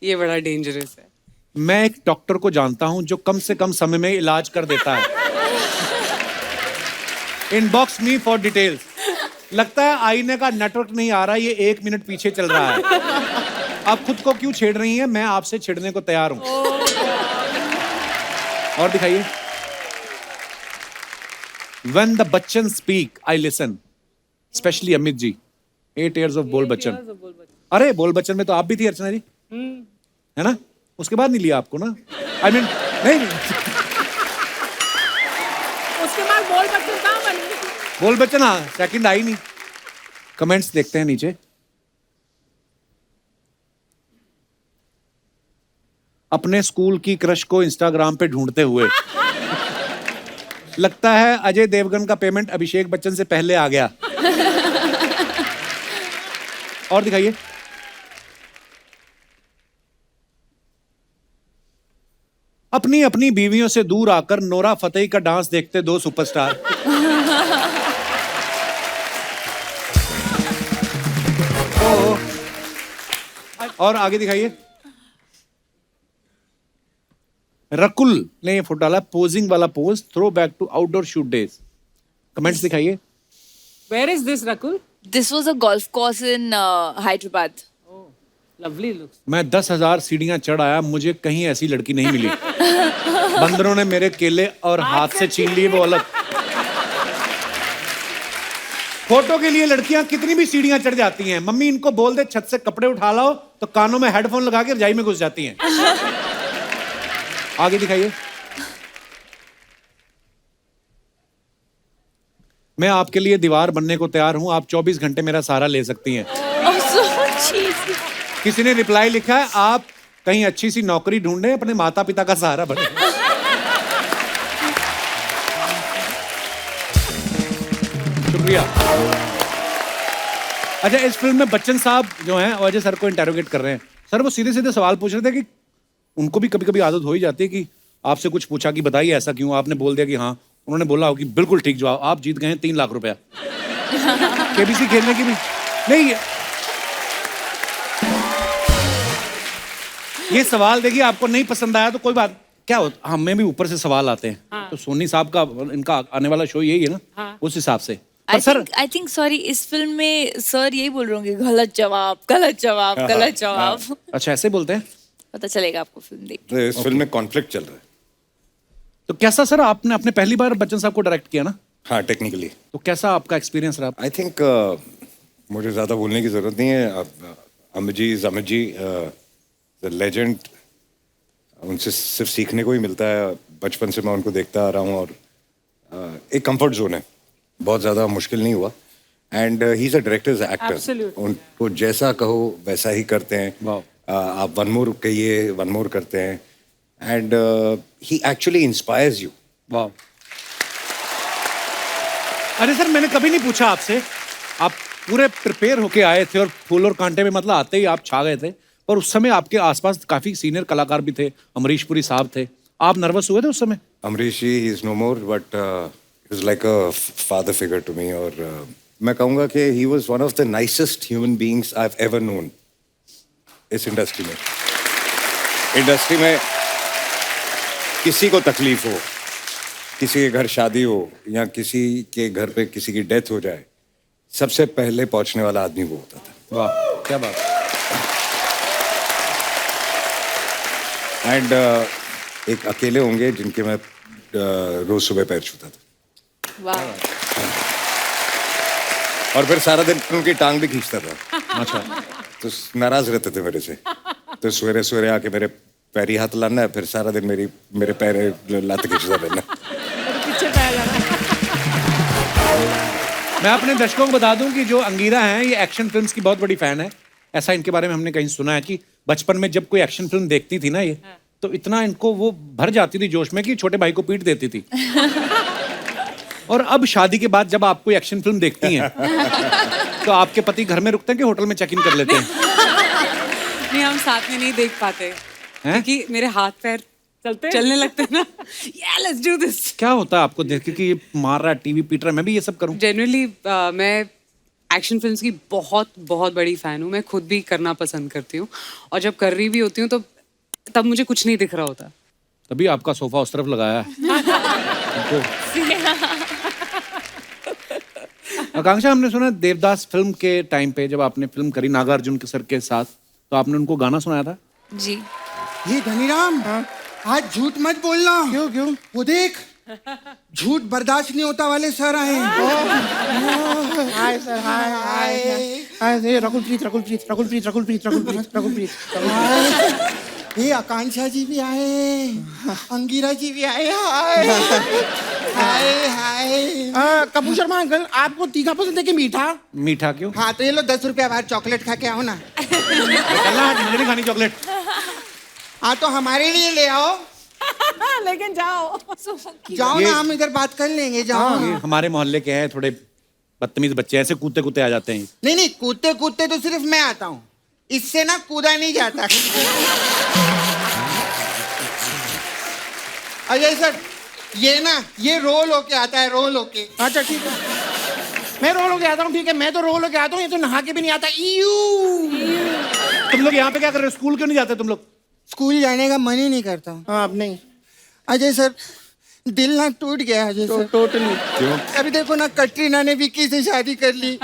ये बड़ा डेंजरस है। मैं एक डॉक्टर को जानता हूं जो कम से कम समय में इलाज कर देता है। Inbox me for details. लगता है आईने का नेटवर्क नहीं आ रहा, ये 1 मिनट पीछे चल रहा है। आप खुद को क्यों छेड़ रही हैं? मैं आपसे छेड़ने को तैयार हूं। और दिखाइए। When the Bachchan speak, I listen. Especially Amit ji. 8 years of बोल बच्चन। अरे बोल बच्चन में तो आप भी थी अर्चना जी, है ना? उसके बाद नहीं लिया आपको ना? I mean, नहीं। उसके बाद बोल बच्चन कहाँ बनी? बोल बच्चन, हाँ, सेकंड आई नहीं। कमेंट्स देखते हैं नीचे। अपने स्कूल की क्रश को इंस्टाग्राम पे ढूंढते हुए। लगता है अजय देवगन का पेमेंट अभिषेक बच्चन से पहले आ गया। और दिखाइए। अपनी अपनी बीवियों से दूर आकर नोरा फतेही का डांस देखते 2 सुपरस्टार। और आगे दिखाइए। रकुल ने ये फोटो डाला, पोजिंग वाला pose, throw back to outdoor shoot days. Comments दिखाइए। Where is this, Rakul? This was a golf course in Hyderabad. Lovely looks. मैं 10,000 सीढ़ियां चढ़ आया, मुझे कहीं ऐसी लड़की नहीं मिली। बंदरों ने मेरे केले और हाथ से छीन लिए, वो अलग। फोटो के लिए लड़कियां कितनी भी सीढ़ियां चढ़ जाती हैं, मम्मी इनको बोल दे छत से कपड़े उठा लाओ तो कानों में हेडफोन लगा के रजाई में घुस जाती हैं। आगे दिखाइए। मैं आपके लिए दीवार बनने को तैयार हूं, आप 24 घंटे मेरा सहारा ले सकती हैं। Oh, so cheesy. किसी ने रिप्लाई लिखा है, आप कहीं अच्छी सी नौकरी ढूंढें, अपने माता पिता का सहारा बने। शुक्रिया। अच्छा, इस फिल्म में बच्चन साहब जो हैं अजय सर को इंटेरोगेट कर रहे हैं। सर वो सीधे सीधे सवाल पूछ रहे थे कि उनको भी कभी कभी आदत हो ही जाती है कि आपसे कुछ पूछा कि बताइए ऐसा क्यों, आपने बोल दिया कि हाँ, उन्होंने बोला हो कि बिल्कुल ठीक जवाब, आप जीत गए हैं 3 लाख रुपया। केबीसी खेलने की भी नहीं। ये सवाल देखिए, आपको नहीं पसंद आया तो कोई बात, क्या होता, हमें भी ऊपर से सवाल आते हैं। हाँ। तो सोनी साहब का इनका आने वाला शो यही है ना। हाँ। उस हिसाब से I think sorry, इस फिल्म में सर यही बोल रहे होंगे, गलत जवाब, गलत जवाब, गलत जवाब। अच्छा ऐसे बोलते हैं। पता चलेगा आपको फिल्म देख। तो इस फिल्म में कॉन्फ्लिक्ट चल रहा है। तो कैसा सर, आपने अपने पहली बार बच्चन साहब को डायरेक्ट किया ना? हाँ, टेक्निकली। तो कैसा आपका एक्सपीरियंस रहा? आई थिंक मुझे ज़्यादा बोलने की ज़रूरत नहीं है। अमित जी द लेजेंड, उनसे सिर्फ सीखने को ही मिलता है। बचपन से मैं उनको देखता आ रहा हूँ और एक कंफर्ट जोन है, बहुत ज़्यादा मुश्किल नहीं हुआ। And he is a director, actor. Absolutely. उनको जैसा कहो वैसा ही करते हैं। Wow. आप वन मोर कहिए, वन मोर करते हैं। And he actually inspires you. वाह। अरे सर, मैंने कभी नहीं पूछा आपसे, आप पूरे प्रिपेयर होके आए थे और फूल और कांटे में मतलब आते ही आप छा गए थे, पर उस समय आपके आसपास काफी सीनियर कलाकार भी थे, अमरीश पुरी साहब थे, आप नर्वस हुए थे उस समय? Amrish ji is no more, but is like a father figure to me. और मैं कहूँगा कि he was one of the nicest human beings I have ever known इस इंडस्ट्री में। इंडस्ट्री में किसी को तकलीफ हो, किसी के घर शादी हो या किसी के घर पे किसी की डेथ हो जाए, सबसे पहले पहुंचने वाला आदमी वो होता था। वाह, क्या बात। एंड एक अकेले होंगे जिनके मैं रोज सुबह पैर छूता था। वाह। और फिर सारा दिन उनकी टांग भी खींचता था। अच्छा। तो नाराज रहते थे मेरे से। तो सवेरे सवेरे आके मेरे पैरी हाथ लाना है, फिर सारा दिन मेरे पैर लात खींचता रहना। पीछे पै जाना। मैं अपने दर्शकों को बता दूं कि जो अंगीरा हैं ये एक्शन फिल्म्स की बहुत बड़ी फैन है। ऐसा इनके बारे में हमने कहीं सुना है कि बचपन में जब कोई एक्शन फिल्म देखती थी ना ये, तो इतना इनको वो भर जाती थी जोश में कि छोटे भाई को पीट देती थी। और अब शादी के बाद जब आप कोई एक्शन फिल्म देखती हैं तो आपके पति घर में रुकते हैं कि होटल में चेक इन कर लेते हैं? नहीं, हम साथ में नहीं देख पाते हैं? क्योंकि मेरे हाथ पैर चलने लगते हैं ना। Let's do this. क्या होता है आपको देख के कि ये मार रहा है, टीवी पीट रहा है, मैं भी ये सब करूं? जनरली मैं एक्शन फिल्म्स की बहुत बहुत बड़ी फ़ैन हूँ। मैं खुद भी करना पसंद करती हूँ, और जब कर रही भी होती हूँ तो तब मुझे कुछ नहीं दिख रहा होता। तभी आपका सोफा उस तरफ लगाया है। आकांक्षा, हमने सुना देवदास फिल्म के टाइम पे जब आपने फिल्म करी नागार्जुन के सर के साथ, तो आपने उनको गाना सुनाया था। जी। ये धनीराम, आज झूठ मत बोलना। क्यों? वो देख, झूठ बर्दाश्त नहीं होता वाले सर आए। हाय सर, हाय। रकुलप्रीत। ये आकांक्षा जी भी आए, अंगीरा जी भी आए। हाय। कपूर शर्मा अंकल, आपको तीखा पसंद है कि मीठा? मीठा क्यों? हाँ तो ये लो 10 रुपया बाहर चॉकलेट खा के आओ ना। मुझे नहीं खानी चॉकलेट। हाँ तो हमारे लिए ले आओ। लेकिन जाओ ना, हम इधर बात कर लेंगे। जाओ। ये हमारे मोहल्ले के हैं, थोड़े बदतमीज बच्चे, ऐसे कूदते आ जाते हैं। नहीं, कूदते तो सिर्फ मैं आता हूँ, इससे ना कूदा नहीं जाता। अजय सर, ये रोल होके आता है, रोल होके। अच्छा ठीक है, मैं रोल होके आता हूँ। ठीक है, मैं तो रोल होके आता हूँ, ये तो नहा के भी नहीं आता। तुम लोग यहाँ पे क्या कर रहे हो? स्कूल क्यों नहीं जाते तुम लोग? स्कूल जाने का मन ही नहीं करता। हाँ, अब नहीं। अजय सर, दिल ना टूट गया अजय सर। टोटली। क्यों? अभी देखो ना, कटरीना ने विक्की से शादी कर ली।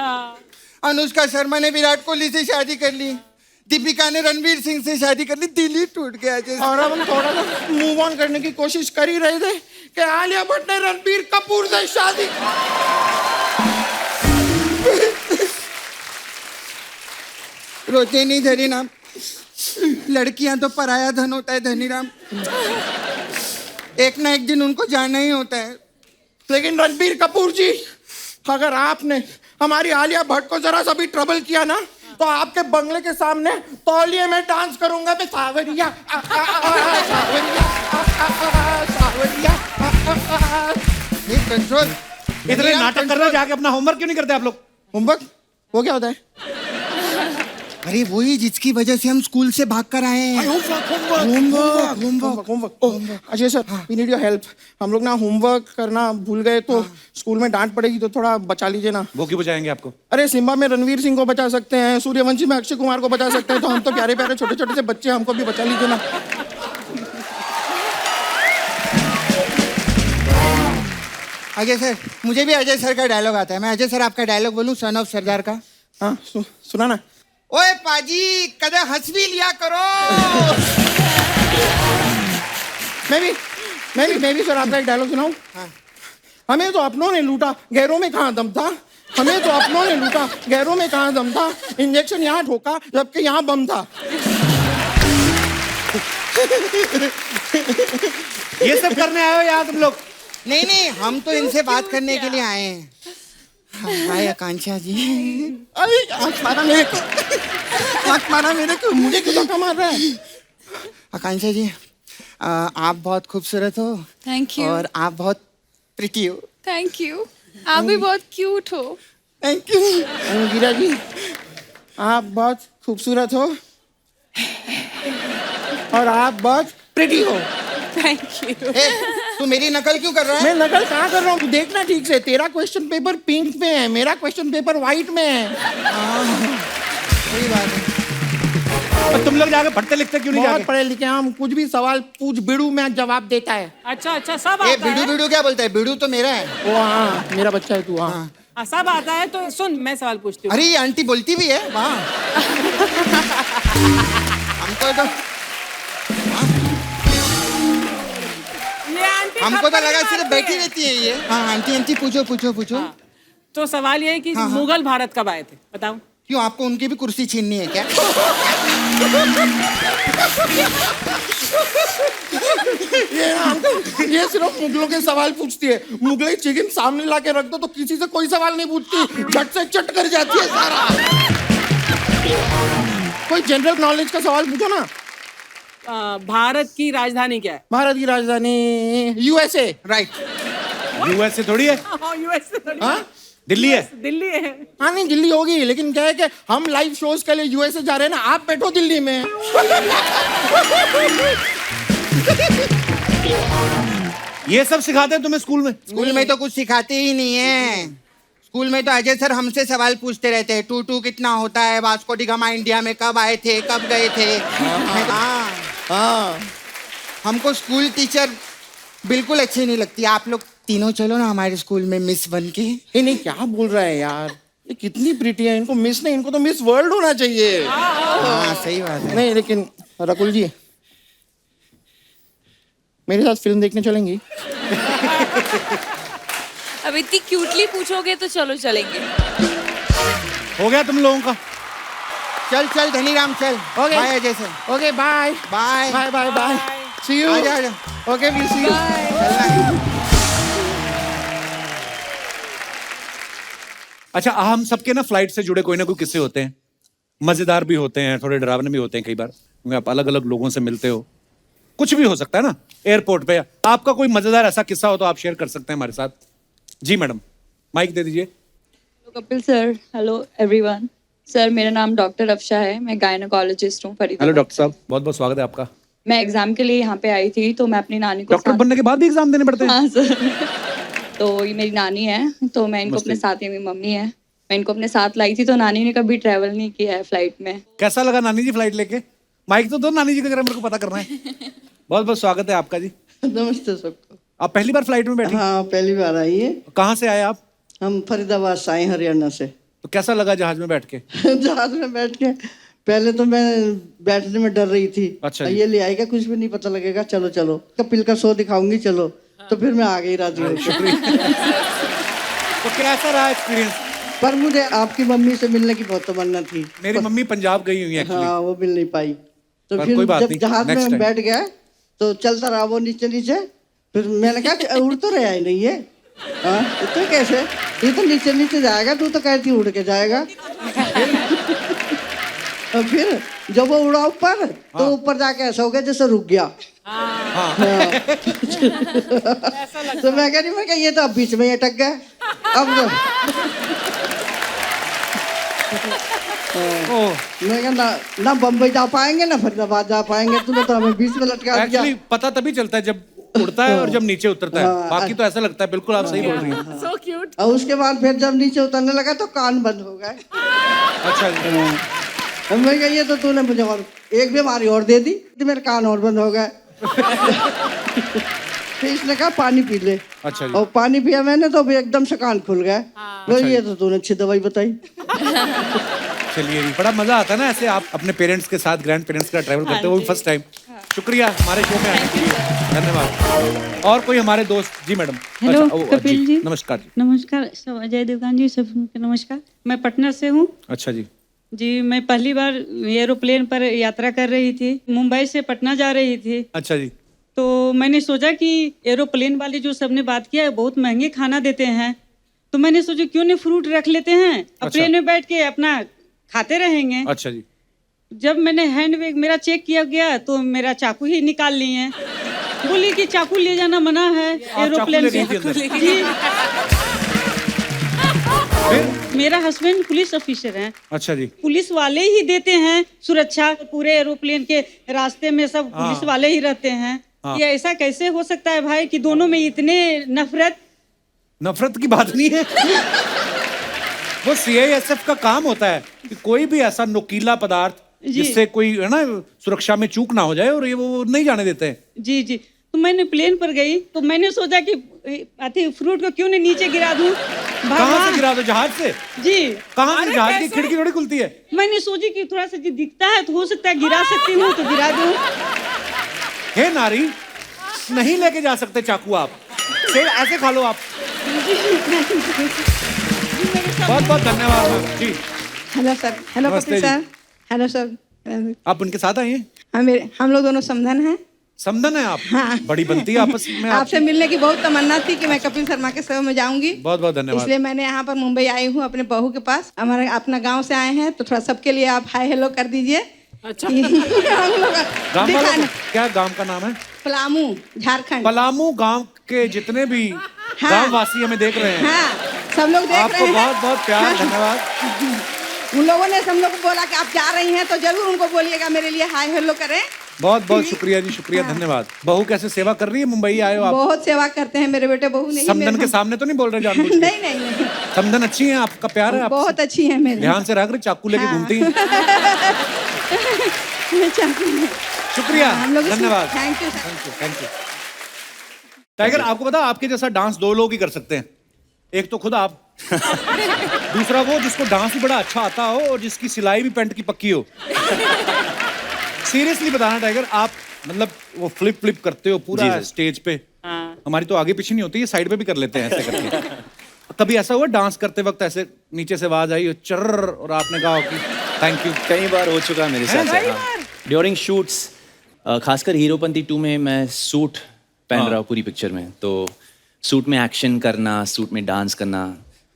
अनुष्का शर्मा ने विराट कोहली से शादी कर ली, दीपिका ने रणवीर सिंह से शादी कर ली, दिल ही टूट गया अजय। और अब हम थोड़ा सा मूव ऑन करने की कोशिश कर ही रहे थे कि आलिया भट्ट ने रणबीर कपूर से शादी। रोते नहीं धनीराम, लड़कियां तो पराया धन होता है धनीराम, एक ना एक दिन उनको जाना ही होता है। लेकिन रणबीर कपूर जी, अगर आपने हमारी आलिया भट्ट को जरा सा भी ट्रबल किया ना, तो आपके बंगले के सामने तौलिए में डांस करूंगा मैं। सावरिया सावरिया सावरिया। कंट्रोल। इतने नाटक कर रहे हो, जाके अपना होमवर्क क्यों नहीं करते आप लोग? होमवर्क वो क्या होता है? अरे वही जिसकी वजह से हम स्कूल से भाग कर आए हैं। Homework. Ajay sir, we need your help. हम लोग ना होमवर्क करना भूल गए तो स्कूल में डांट पड़ेगी, तो थोड़ा बचा लीजिए ना। वो क्यों बचाएंगे आपको? अरे सिम्बा में रणवीर सिंह को बचा सकते हैं, सूर्यवंशी में अक्षय कुमार को बचा सकते हैं, तो हम तो प्यारे प्यारे छोटे छोटे से बच्चे, हमको भी बचा लीजिए ना। अजय सर, मुझे भी अजय सर का डायलॉग आता है। मैं अजय सर आपका डायलॉग बोलूं, सन ऑफ सरदार का? हाँ सुना ना। ओए पाजी, कदे हंस भी लिया करो। मैं भी सर आपका एक डायलॉग सुनाऊं? हाँ। हमें तो अपनों ने लूटा, गैरों में कहाँ दम था। हमें तो अपनों ने लूटा, गैरों में कहाँ दम था। इंजेक्शन यहाँ ठोका जबकि यहाँ बम था। ये सब करने आए हो यार तुम लोग? नहीं, हम तो इनसे बात करने के लिए आए हैं। हाय आकांक्षा जी। अरे आँख मारा मेरे को, आँख मारा मेरे को, मुझे क्यों धक्का मार रहा है? आकांक्षा जी, आप बहुत खूबसूरत हो। Thank you. और आप बहुत प्रिटी हो। Thank you. आप भी बहुत क्यूट हो। Thank you. अंगिरा जी, आप बहुत खूबसूरत हो और आप बहुत प्रिटी हो। Thank you. तू मेरी नकल क्यों कर रहा है? मैं नकल कहाँ कर रहा हूँ? देखना ठीक से, तेरा क्वेश्चन पेपर पिंक में है, मेरा क्वेश्चन पेपर व्हाइट में है। सही बात है। और तुम लोग जाके पढ़ते लिखते क्यों नहीं बहुत जाके? पढ़े लिखे हैं हम, कुछ भी सवाल पूछ बिड़ू में जवाब देता है। अच्छा सब ए आता बिडू है। बिडू क्या बोलता है? बिडू तो मेरा है। ओ हाँ, मेरा बच्चा है तू। हाँ हाँ, सब आता है। तो सुन, मैं सवाल पूछती हूँ। अरे ये आंटी बोलती भी है वाह। हमको तो लगा सिर्फ बैठी रहती है ये। हाँ आंटी पूछो। तो सवाल ये है कि मुगल भारत कब आए थे, बताओ? क्यों, आपको उनकी भी कुर्सी छीननी है क्या? ये सिर्फ मुगलों के सवाल पूछती है। मुगलई चिकन सामने ला के रख दो तो किसी से कोई सवाल नहीं पूछती, झट से चट कर जाती है सारा। कोई जनरल नॉलेज का सवाल पूछो ना। भारत की राजधानी क्या है? भारत की राजधानी यूएसए। राइट। यूएसए थोड़ी है, यूएसए। हाँ दिल्ली है। दिल्ली है। हाँ नहीं, दिल्ली होगी, लेकिन क्या है कि हम लाइव शोज के लिए यूएसए जा रहे हैं ना, आप बैठो दिल्ली में। ये सब सिखाते हैं तुम्हें स्कूल में? स्कूल में तो कुछ सिखाते ही नहीं है। स्कूल में तो अजय सर हमसे सवाल पूछते रहते हैं, 2 कितना होता है, वास्को डी गामा इंडिया में कब आए थे, कब गए थे। हाँ, हमको स्कूल टीचर बिल्कुल अच्छी नहीं लगती। आप लोग तीनों चलो ना हमारे स्कूल में मिस बन के। नहीं क्या बोल रहा है यार, ये कितनी प्रीटी है। इनको मिस नहीं, इनको तो मिस वर्ल्ड होना चाहिए। हाँ सही बात है। नहीं लेकिन रकुल जी, मेरे साथ फिल्म देखने चलेंगी? अब इतनी क्यूटली पूछोगे तो चलो चलेंगे। हो गया तुम लोगों का? चल धनीराम चल। Okay bye Ajay sir. Okay bye bye bye bye bye. See you. आजा। Okay will see you. अच्छा, हम सबके ना फ्लाइट से जुड़े कोई ना कोई किस्से होते हैं, मजेदार भी होते हैं, थोड़े डरावने भी होते हैं कई बार, क्योंकि आप अलग अलग लोगों से मिलते हो। कुछ भी हो सकता है ना एयरपोर्ट पे। आपका कोई मजेदार ऐसा किस्सा हो तो आप शेयर कर सकते हैं हमारे साथ। जी मैडम, माइक दे दीजिए। Kapil sir, hello everyone. Sir मेरा नाम डॉक्टर अफशा है, मैं गायनोकोलॉजिस्ट हूँ फरीदाबाद। हेलो डॉक्टर साहब, बहुत बहुत स्वागत है आपका। मैं एग्जाम के लिए यहाँ पे आई थी, तो मैं अपनी नानी को डॉक्टर बनने के बाद भी एग्जाम देने पड़ते हैं? हाँ सर। तो ये मेरी नानी है, तो मैं इनको अपने साथ, ये मेरी मम्मी है, मैं इनको अपने साथ लाई थी। तो नानी ने कभी ट्रैवल नहीं किया है फ्लाइट में। कैसा लगा नानी जी फ्लाइट लेके? माइक तो दो नानी जी की तरह, मेरे को पता करना है। बहुत बहुत स्वागत है आपका जी। नमस्ते सबको। आप पहली बार फ्लाइट में बैठी? हाँ पहली बार आई है। कहाँ से आए आप? हम फरीदाबाद से आए, हरियाणा से। तो कैसा लगा जहाज में बैठ के? जहाज में बैठ के पहले तो मैं बैठने में डर रही थी। अच्छा जी। ये ले आएगा, कुछ भी नहीं पता लगेगा, चलो चलो कपिल का शो दिखाऊंगी चलो। तो फिर मैं आ गई राजी होकर। तो कैसा रहा एक्सपीरियंस? पर मुझे आपकी मम्मी से मिलने की बहुत तमन्ना थी। मेरी मम्मी पंजाब गई हुई है एक्चुअली। हाँ, वो मिल नहीं पाई। तो पर फिर कोई बात जब नहीं, जहाज में next हम time। बैठ गए तो चलता रहा वो नीचे नीचे। फिर मैंने कहा उड़ तो रहा ही नहीं है। हाँ, तो कैसे, ये तो नीचे नीचे जाएगा, तू तो कहती उड़ के जाएगा। और फिर जब वो उड़ा ऊपर तो ऊपर जाके ऐसा हो गया जैसे रुक गया। हाँ। तो मैं कह रही, मैं ये तो अब बीच में ही अटक गया। अब मैं कहा ना बम्बई जा पाएंगे ना फरीदाबाद जा पाएंगे, तूने तो हमें बीच में लटका दिया। एक्चुअली पता तभी चलता है जब उड़ता है और जब नीचे उतरता है, बाकी तो ऐसा लगता है। बिल्कुल आप सही बोल रही हैं। So cute. और उसके बाद फिर जब नीचे उतरने लगा तो कान बंद हो गए। अच्छा जी। अब मैं कहा ये तो तूने मुझे और एक बीमारी और दे दी, तो मेरे कान और बंद हो गए। फिर इसने कहा पानी पी ले। अच्छा जी। और पानी पिया मैंने तो भी एकदम से कान खुल गए। अच्छा ये तो तूने अच्छी दवाई बताई। चलिए जी, बड़ा मजा आता है ना ऐसे आप अपने पेरेंट्स के साथ, ग्रैंड पेरेंट्स का ट्रैवल करते हो, वो भी फर्स्ट टाइम। शुक्रिया हमारे शो में आने के लिए, धन्यवाद। और कोई हमारे दोस्त? जी मैडम। हेलो अच्छा, कपिल जी। नमस्कार जी। नमस्कार सब, अजय देवगन जी सब नमस्कार। मैं पटना से हूँ अच्छा जी। जी। मैं पहली बार एरोप्लेन पर यात्रा कर रही थी, मुंबई से पटना जा रही थी। अच्छा जी। तो मैंने सोचा कि एरोप्लेन वाले जो सबने बात किया है बहुत महंगे खाना देते हैं, तो मैंने सोचा क्यों नहीं फ्रूट रख लेते हैं, अब प्लेन में बैठ के अपना खाते रहेंगे। अच्छा जी। जब मैंने हैंडबैग मेरा चेक किया गया तो मेरा चाकू ही निकाल लिए हैं। बोली कि चाकू ले जाना मना है एरोप्लेन से। जी। मेरा हस्बैंड पुलिस ऑफिसर हैं। अच्छा जी। पुलिस वाले ही देते हैं सुरक्षा, पूरे एरोप्लेन के रास्ते में सब पुलिस वाले ही रहते हैं। ये ऐसा कैसे हो सकता है भाई कि दोनों में इतने नफरत? नफरत की बात नहीं है। वो सीआईएसएफ का काम होता है कि कोई भी ऐसा नुकीला पदार्थ जिससे कोई है ना सुरक्षा में चूक ना हो जाए, और ये वो नहीं जाने देते हैं। जी जी। तो मैंने प्लेन पर गई तो मैंने सोचा कि अति फ्रूट को क्यों नहीं नीचे गिरा दूं। कहाँ से गिरा दो? जहाज से? जी। कहाँ से? जहाज की खिड़की थोड़ी खुलती है। मैंने सोची कि थोड़ा सा दिखता है तो हो सकता है गिरा सकती हूँ, तो गिरा दूं। हे नारी, नहीं लेके जा सकते चाकू आप, सिर्फ ऐसे खा लो आप। बहुत बहुत धन्यवाद ma'am ji. Hello sir. Hello नमस्ते Kapil ji. Sir. Hello sir. आप उनके साथ आए हैं? हम लोग दोनों समधन हैं। समधन है आप? हाँ। बड़ी बनती है आपस में आपसे मिलने की बहुत तमन्ना थी कि मैं कपिल शर्मा के शो में जाऊंगी। बहुत बहुत धन्यवाद। इसलिए मैंने यहाँ पर मुंबई आई हूँ अपने बहू के पास। हमारे अपना गांव से आए हैं तो थोड़ा सबके लिए आप हाय हेलो कर दीजिए। अच्छा। हम लोग गांव वालों को, क्या गांव का नाम है? पलामू, झारखंड। पलामू गांव के जितने भी गांव वासी हमें देख रहे हैं, हाँ, सब लोग देख रहे आपको हैं। बहुत बहुत प्यार, धन्यवाद। उन लोगों ने सब लोग को बोला कि आप जा रही हैं तो जरूर उनको बोलिएगा मेरे लिए हाय हेलो करें। बहुत बहुत शुक्रिया जी, शुक्रिया, धन्यवाद। बहू कैसे सेवा कर रही है? मुंबई आए हो आप? बहुत सेवा करते हैं मेरे बेटे। बहू नहीं, समधन के सामने तो नहीं बोल रहे जानबूझ के? नहीं नहीं नहीं, समधन अच्छी है, आपका प्यार है? बहुत अच्छी है मेरी। ध्यान से रख रही, चाकू लेके घूमती है। शुक्रिया, धन्यवाद। Thank you thank you. Tiger, आपको पता आपके जैसा डांस दो लोग ही कर सकते हैं। एक तो खुद आप, दूसरा वो जिसको डांस भी बड़ा अच्छा आता हो और जिसकी सिलाई भी पैंट की पक्की हो। सीरियसली बताना टाइगर, आप मतलब वो फ्लिप फ्लिप करते हो पूरा स्टेज पे। हमारी तो आगे पीछे नहीं होती, ये साइड पे भी कर लेते हैं ऐसे करके। कभी ऐसा हुआ डांस करते वक्त ऐसे नीचे से आवाज आई चर्र और आपने कहा कि थैंक यू? कई बार हो चुका है मेरे साथ। ड्यूरिंग शूट्स, खासकर हीरोपंती 2 में मैं सूट पहन रहा हूँ पूरी पिक्चर में, तो सूट में एक्शन करना, सूट में डांस करना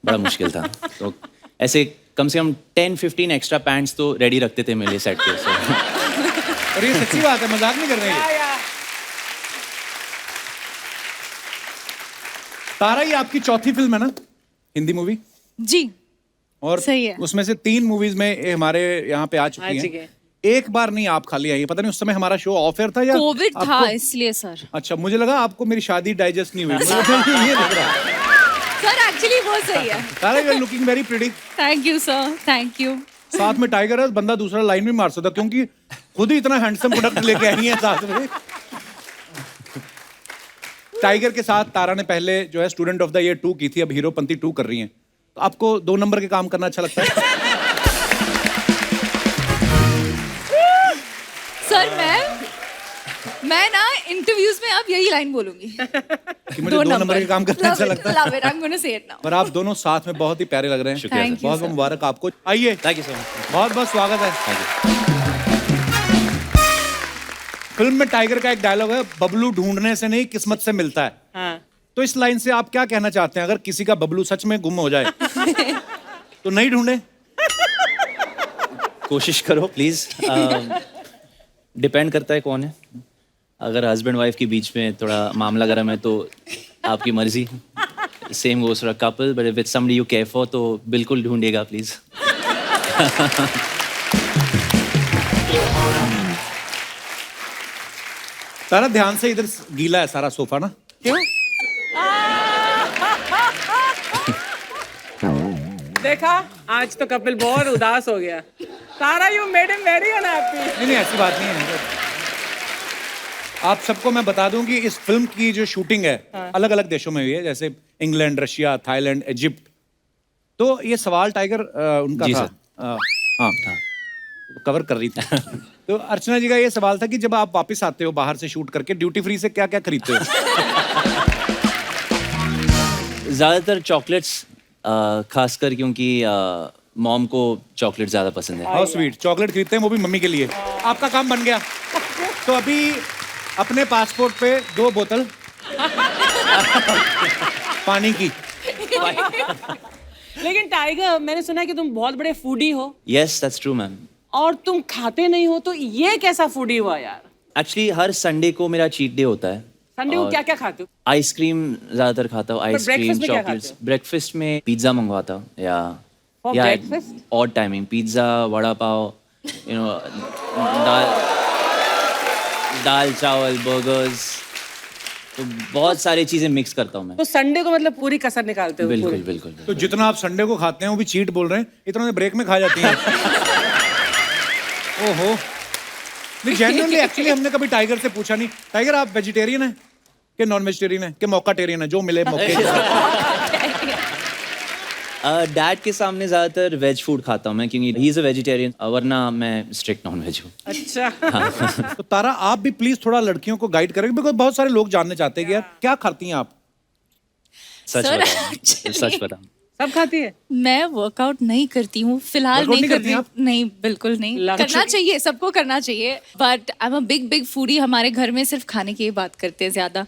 बड़ा मुश्किल था। तो ऐसे कम से कम 10-15 एक्स्ट्रा पैंट्स तो रेडी रखते थे मेरे सेट पे। और ये सच्ची बात है, मजाक नहीं कर रहे हैं। तारा, ये आपकी चौथी फिल्म है ना, हिंदी मूवी? जी। और सही है। उसमें से 3 मूवीज में ये हमारे यहाँ पे आ चुकी हैं। एक बार नहीं आप खाली आई, पता नहीं उस समय हमारा शो ऑफ एयर था या कोविड था इसलिए सर। अच्छा, मुझे लगा आपको मेरी शादी डाइजेस्ट नहीं हुई। मुझे ये लग रहा है। सर एक्चुअली वो सही है। Tara, you are looking very pretty. Thank you sir, thank you. साथ में टाइगर है, बंदा दूसरा लाइन भी मार सकता क्योंकि खुद ही इतना हैंडसम प्रोडक्ट लेके आई है साथ में। टाइगर के साथ तारा ने पहले जो है स्टूडेंट ऑफ द ईयर 2 की थी, अब हीरोपंती 2 कर रही हैं। तो आपको 2 नंबर के काम करना अच्छा लगता है? सर मैं ना इंटरव्यूज में अब यही लाइन बोलूंगी कि मुझे 2 नंबर के काम करना अच्छा लगता है। Love it. I'm going to say it now. पर आप दोनों साथ में बहुत ही प्यारे लग रहे हैं। शुक्रिया Thank सर। you, बहुत sir. बहुत मुबारक आपको। आइए, थैंक यू सो मच। बहुत बहुत स्वागत है। फिल्म में टाइगर का एक डायलॉग है, बबलू ढूंढने से नहीं किस्मत से मिलता है। हाँ। तो इस लाइन से आप क्या कहना चाहते हैं? अगर किसी का बबलू सच में गुम हो जाए तो नहीं ढूंढे? कोशिश करो प्लीज। डिपेंड करता है कौन है। अगर हस्बैंड वाइफ के बीच में थोड़ा मामला गर्म है तो आपकी मर्जी। Same goes for a couple, but if it's somebody you care for तो बिल्कुल ढूंढिएगा प्लीज। तारा ध्यान से, इधर गीला है सारा सोफा ना। क्यों? देखा, आज तो कपिल बहुत उदास हो गया। Tara, you made him very unhappy. नहीं, ऐसी बात नहीं है। आप सबको मैं बता दूं कि इस फिल्म की जो शूटिंग है अलग अलग देशों में हुई है, जैसे इंग्लैंड, रशिया, थाईलैंड, इजिप्ट। तो ये सवाल टाइगर उनका जी था। हाँ, कवर कर रही थी। तो अर्चना जी का ये सवाल था कि जब आप वापस आते हो बाहर से शूट करके, ड्यूटी फ्री से क्या क्या खरीदते हो? ज़्यादातर चॉकलेट्स, खासकर क्योंकि मॉम को चॉकलेट ज़्यादा पसंद है। How sweet. चॉकलेट खरीदते हैं, वो भी मम्मी के लिए। आपका काम बन गया। तो अभी अपने पासपोर्ट पे 2 बोतल पानी की। लेकिन टाइगर, मैंने सुना है कि तुम बहुत बड़े फूडी हो यस, दैट्स ट्रू मैम। और तुम खाते नहीं हो, तो ये कैसा फूडी हुआ यार? एक्चुअली हर संडे को मेरा चीट डे होता है। संडे को क्या क्या खाते हो? आइसक्रीम ज्यादातर खाता हूँ। आइसक्रीम, breakfast में क्या चॉकलेट्स। खाते ब्रेकफास्ट में पिज्जा मंगवाता हूँ या For breakfast? Odd timing. Pizza, vada pav, you know, दाल चावल, बर्गर्स, तो बहुत सारी चीजें मिक्स करता हूँ मैं। तो संडे को मतलब पूरी कसर निकालते हो? बिल्कुल पूरी? बिल्कुल। तो जितना आप संडे को खाते हैं वो भी चीट बोल रहे हैं, इतना ब्रेक में खा जाती हैं। ओहो। नहीं, जेन्युइनली एक्चुअली हमने कभी टाइगर से पूछा नहीं, टाइगर आप वेजिटेरियन है कि नॉन वेजिटेरियन है कि मौकाटेरियन है, जो मिले मौके? डैड के सामने ज्यादातर वेज फूड खाता हूँ मैं, क्योंकि ही इज अ वेजिटेरियन, वरना मैं स्ट्रिक्ट नॉन वेज हूँ। अच्छा। तो तारा, आप भी प्लीज थोड़ा लड़कियों को गाइड करेंगे, बिकॉज बहुत सारे लोग जानने चाहते हैं कि यार क्या खाती हैं आप? सच Sir, बताओ, actually- सच बताओ। सब खाती है? मैं वर्कआउट नहीं करती हूँ फिलहाल। Workout नहीं नहीं कर करती रही आप? नहीं, बिल्कुल नहीं। करना चाहिए, सबको करना चाहिए, but I am a big foodie. हमारे घर में सिर्फ खाने की ही बात करते हैं ज्यादा,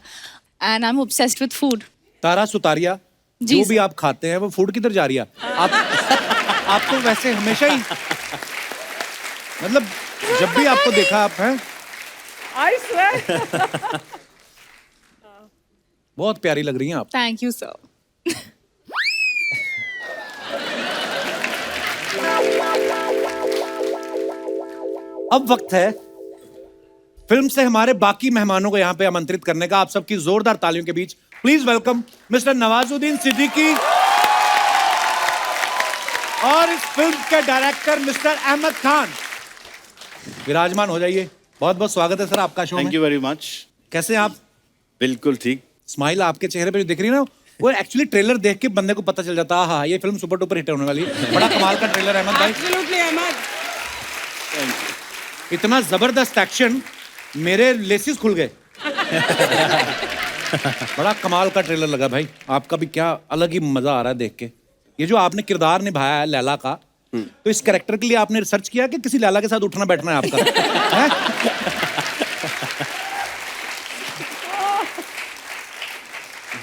and I am obsessed with food. Tara Sutaria, जी जो सर। भी आप खाते हैं वो फूड किधर जा रही है? आप तो वैसे हमेशा ही, मतलब जब भी आपको देखा आप हैं, I swear। बहुत प्यारी लग रही हैं आप। Thank you sir. अब वक्त है फिल्म से हमारे बाकी मेहमानों को यहाँ पे आमंत्रित करने का। आप सबकी जोरदार तालियों के बीच please welcome mister Nawazuddin Siddiqui और इस फिल्म के डायरेक्टर मिस्टर अहमद खान। विराजमान हो जाइए। बहुत बहुत स्वागत है सर आपका शो में। Thank you very much. कैसे हैं आप? बिल्कुल ठीक। स्माइल आपके चेहरे पे जो दिख रही है ना, वो एक्चुअली ट्रेलर देख के बंदे को पता चल जाता है, हाँ ये फिल्म सुपर डुपर हिट होने वाली है। बड़ा कमाल का ट्रेलर है अहमद भाई। Absolutely, अहमद। इतना जबरदस्त एक्शन, मेरे लेसिस खुल गए। बड़ा कमाल का ट्रेलर लगा भाई आपका भी। क्या अलग ही मजा आ रहा है देख के। ये जो आपने किरदार निभाया है लैला का, तो इस कैरेक्टर के लिए आपने रिसर्च किया कि किसी लैला के साथ उठना बैठना है आपका? हैं?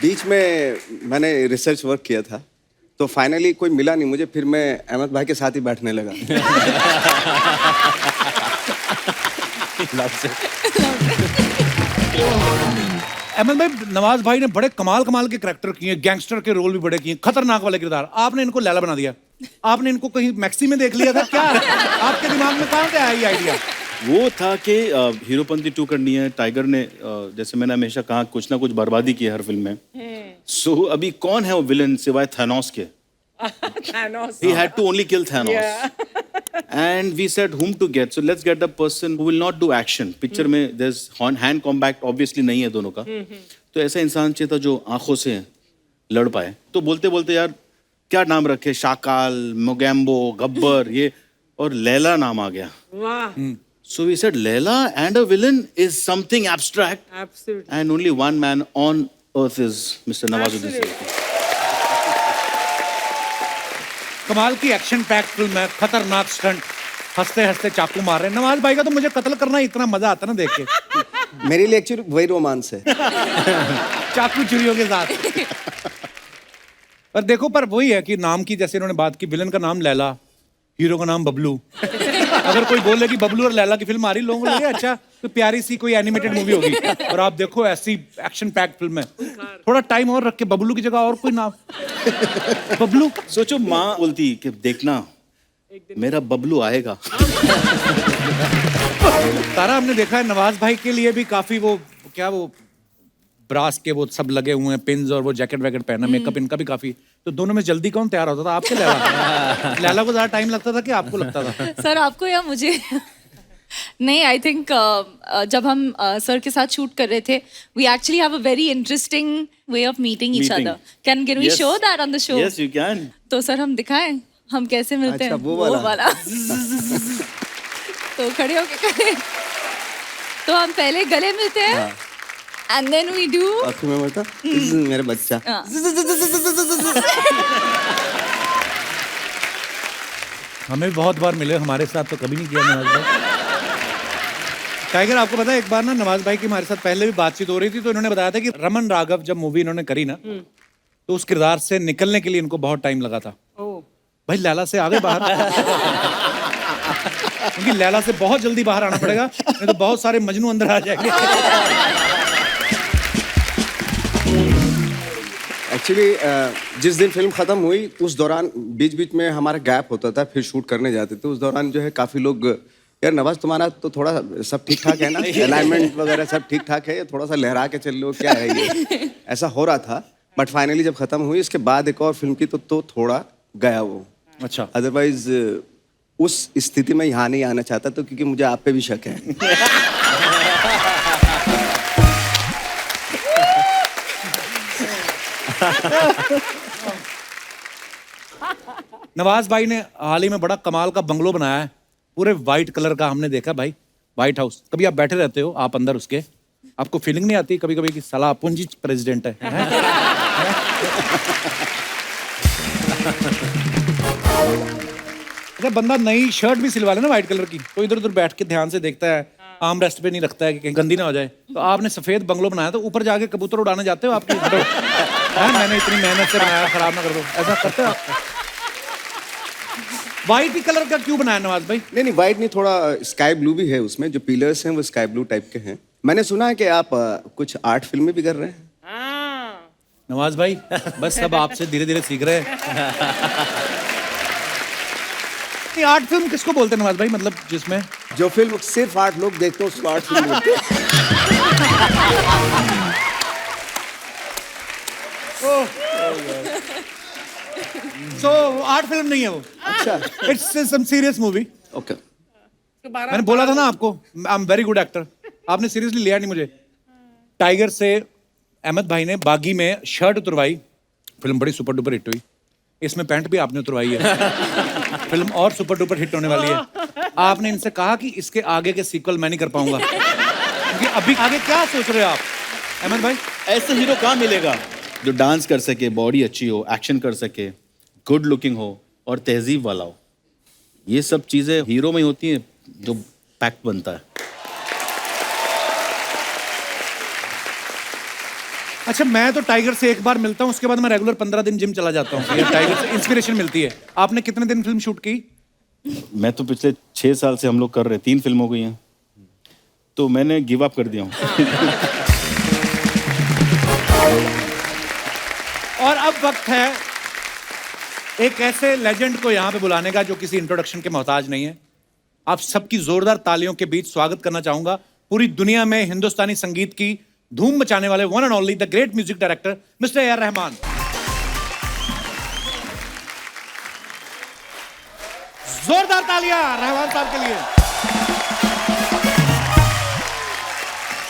बीच में मैंने रिसर्च वर्क किया था, तो फाइनली कोई मिला नहीं मुझे, फिर मैं अहमद भाई के साथ ही बैठने लगा। अहमद भाई, नवाज भाई ने बड़े कमाल के कैरेक्टर किए, गैंगस्टर के रोल भी बड़े किए, खतरनाक वाले किरदार। आपने इनको लैला बना दिया। आपने इनको कहीं मैक्सी में देख लिया था क्या? आपके दिमाग में कहाँ से आया ये आइडिया? वो था कि हीरोपंती 2 करनी है। टाइगर ने जैसे मैंने हमेशा कहा, कुछ ना कुछ बर्बादी की है हर फिल्म में। सो अभी कौन है वो विलन सिवाय थैनोस के? Thanos. He had to only kill Thanos. Yeah. And we said whom to get. So let's get the person who will not do action. Picture में there's hand combat obviously नहीं है दोनों का। तो ऐसा इंसान चाहिए था जो आंखों से लड़ पाए। तो बोलते बोलते यार क्या नाम रखे, शाकाल, मोगैम्बो, गब्बर, ये, और लैला नाम आ गया. वाह. So we said Leila and a villain is something abstract. Absolutely. And only one man on earth is Mr. Nawazuddin Siddiqui. कमाल की एक्शन पैक फिल्म है, खतरनाक स्टंट, हंसते हंसते चाकू मार रहे हैं. नवाज भाई का तो मुझे कत्ल करना इतना मजा आता ना देख के. मेरे लिए एक्चुअली वही रोमांस है. चाकू चुरियों के साथ. पर देखो, पर वही है कि नाम की जैसे इन्होंने बात की, विलन का नाम लैला, हीरो का नाम बबलू. अगर कोई बोले कि बबलू और लैला की फिल्म आ रही, लोगों को लगे अच्छा तो प्यारी सी कोई एनिमेटेड मूवी होगी. और आप देखो ऐसी एक्शन पैक फिल्म है. थोड़ा टाइम और रख के बबलू की जगह और कोई नाम. बबलू. सोचो माँ बोलती कि देखना मेरा बबलू आएगा. तारा, हमने देखा है नवाज भाई के लिए भी काफी वो क्या वो ब्रास के वो सब लगे हुए हैं, पिन्स, और वो जैकेट वैकेट पहना, मेकअप इनका भी काफी. तो दोनों में जल्दी कौन तैयार होता था, आपके लैला? लैला को ज्यादा टाइम लगता था कि आपको लगता था? सर आपको या मुझे? नहीं, आई थिंक जब हम सर के साथ शूट कर रहे थे, we actually have a very interesting way of meeting each other. Can we show that on the show? Yes, you can. तो सर हम दिखाएं हम कैसे मिलते हैं. वो वाला. तो खड़े होके करें. तो हम पहले गले मिलते हैं. And then we do. आँखों में मरता. मेरा बच्चा. हमें बहुत बार मिले, हमारे साथ तो कभी नहीं किया नवाज भाई. टाइगर, आपको पता है एक बार ना नवाज भाई की हमारे साथ पहले भी बातचीत हो रही थी, तो इन्होंने बताया था कि रमन राघव जब मूवी इन्होंने करी ना, तो उस किरदार से निकलने के लिए इनको बहुत टाइम लगा था. भाई लैला से आ गए बाहर. क्योंकि लैला से बहुत जल्दी बाहर आना पड़ेगा, नहीं तो बहुत सारे मजनू अंदर आ जाएंगे. एक्चुअली जिस दिन फिल्म खत्म हुई उस दौरान बीच बीच में हमारा गैप होता था, फिर शूट करने जाते थे. उस दौरान जो है काफी लोग, यार नवाज तुम्हारा तो थोड़ा सब ठीक ठाक है ना, अलाइनमेंट वगैरह सब ठीक ठाक है, थोड़ा सा लहरा के चल लो, क्या है ये, ऐसा हो रहा था. बट फाइनली जब खत्म हुई, इसके बाद एक और फिल्म की तो थोड़ा गया वो. अच्छा. अदरवाइज उस स्थिति में यहाँ नहीं आना चाहता, तो क्योंकि मुझे आप पे भी शक है. नवाज भाई ने हाल ही में बड़ा कमाल का बंगलो बनाया है, पूरे वाइट कलर का. हमने देखा भाई, व्हाइट हाउस. कभी आप बैठे रहते हो आप अंदर उसके, आपको फीलिंग नहीं आती कभी कभी कि साला अपन जी प्रेसिडेंट है? अगर बंदा नई शर्ट भी सिलवा ले ना व्हाइट कलर की, तो इधर उधर बैठ के ध्यान से देखता है, आर्म रेस्ट पे नहीं रखता है कि कहीं गंदी ना हो जाए. तो आपने सफेद बंगलो बनाया, तो ऊपर जाके कबूतर उड़ाने जाते हो आपकी? मैंने इतनी मेहनत से बनाया, खराब ना कर दो, ऐसा करते हो आप? व्हाइट ही कलर का क्यों बनाया नवाज भाई? नहीं, व्हाइट नहीं, थोड़ा स्काई ब्लू भी है उसमें. जो पिलर्स हैं वो स्काई ब्लू टाइप के हैं. मैंने सुना है कि आप कुछ आर्ट फिल्में भी कर रहे हैं. नवाज भाई बस सब आपसे धीरे धीरे सीख रहे हैं. आर्ट फिल्म किसको बोलते हैं नवाज भाई, मतलब जिसमें जो फिल्म सिर्फ 8 लोग देखते हैं उसको आर्ट फिल्म बोलते हैं. सो आर्ट फिल्म नहीं है वो. अच्छा. It's some serious movie. Okay. मैंने बोला था ना आपको, I am very good actor. आपने सीरियसली लिया नहीं मुझे. टाइगर से अहमद भाई ने बागी में शर्ट उतरवाई, फिल्म बड़ी सुपर डुपर हिट हुई. इसमें पैंट भी आपने उतरवाई है, फिल्म और सुपर डुपर हिट होने वाली है. आपने इनसे कहा कि इसके आगे के सीक्वल मैं नहीं कर पाऊंगा, क्योंकि अभी आगे क्या सोच रहे हो आप अहमद भाई? ऐसे हीरो कहाँ मिलेगा जो डांस कर सके, बॉडी अच्छी हो, एक्शन कर सके, गुड लुकिंग हो और तहजीब वाला हो. ये सब चीजें हीरो में ही होती हैं जो पैक्ट बनता है. अच्छा, मैं तो टाइगर से एक बार मिलता हूँ, उसके बाद मैं रेगुलर 15 दिन जिम चला जाता हूँ. ये टाइगर से इंस्पिरेशन मिलती है. आपने कितने दिन फिल्म शूट की? मैं तो पिछले 6 साल से हम लोग कर रहे हैं, 3 फिल्म हो गई हैं, तो मैंने गिव अप कर दिया हूँ. और अब वक्त है एक ऐसे लेजेंड को यहाँ पे बुलाने का जो किसी इंट्रोडक्शन के मोहताज नहीं है. आप सबकी जोरदार तालियों के बीच स्वागत करना चाहूंगा पूरी दुनिया में हिंदुस्तानी संगीत की धूम मचाने वाले one and only the great music director mister A R Rahman. जोरदार तालियां रहमान साहब के लिए.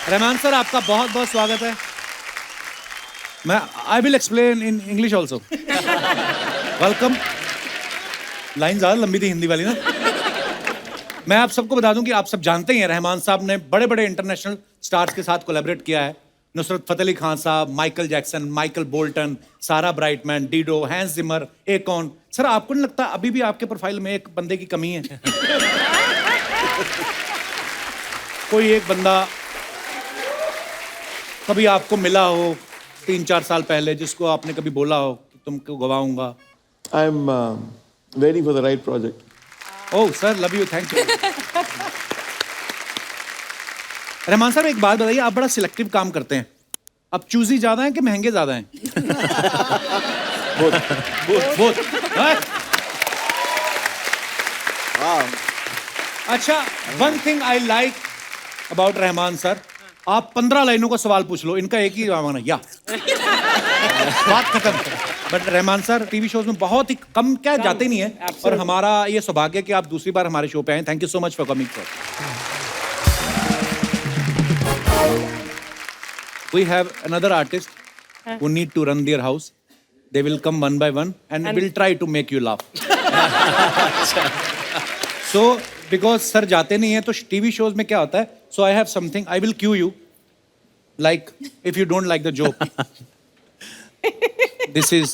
रहमान सर, आपका बहुत बहुत स्वागत है. मैं I will explain in English also. Welcome. Line ज्यादा लंबी थी हिंदी वाली ना। मैं आप सबको बता दूं कि आप सब जानते ही हैं रहमान साहब ने बड़े बड़े इंटरनेशनल स्टार्स के साथ कोलैबोरेट किया है। नुसरत फतेह अली खान साहब, माइकल जैक्सन, माइकल बोल्टन, सारा ब्राइटमैन, डीडो, हैंस जिमर, एकॉन। सर आपको नहीं लगता अभी भी आपके प्रोफाइल में एक बंदे की कमी है? कोई एक बंदा कभी आपको मिला हो 3-4 साल पहले जिसको आपने कभी बोला हो कि तुमको गवाऊंगा? I am waiting for the right project. Oh sir, love you, thank you. Rahman sahab एक बात बताइए, आप बड़ा सिलेक्टिव काम करते हैं। अब चूजी ज्यादा हैं कि महंगे ज्यादा हैं? बहुत। अच्छा, one thing I like about Rahman sir, आप 15 लाइनों का सवाल पूछ लो, इनका एक ही जवाब है, या बात खत्म। But Rahman sir TV shows में बहुत ही कम क्या जाते नहीं है, और हमारा ये सौभाग्य कि आप दूसरी बार हमारे शो पे आए। Thank you so much for coming sir. We have another artist who need to run their house. They will come one by one and will try to make you laugh. So, because sir जाते नहीं हैं तो TV shows में क्या होता है? So I have something. I will cue you. Like if you don't like the joke, this is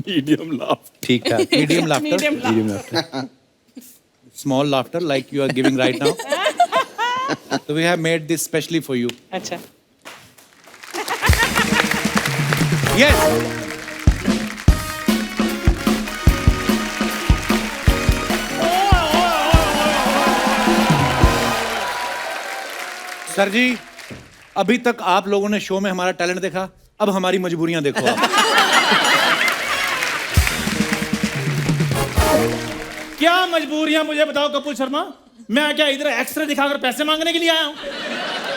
medium laugh. ठीक है. Medium laughter. Medium laughter. Small laughter like you are giving right now. So we have made this specially for you. अच्छा। Yes. Sir जी, अभी तक आप लोगों ने show में हमारा टैलेंट देखा, अब हमारी मजबूरियां देखो आप। क्या मजबूरियां मुझे बताओ कपूर शर्मा? मैं क्या इधर एक्सरे दिखाकर पैसे मांगने के लिए आया हूँ?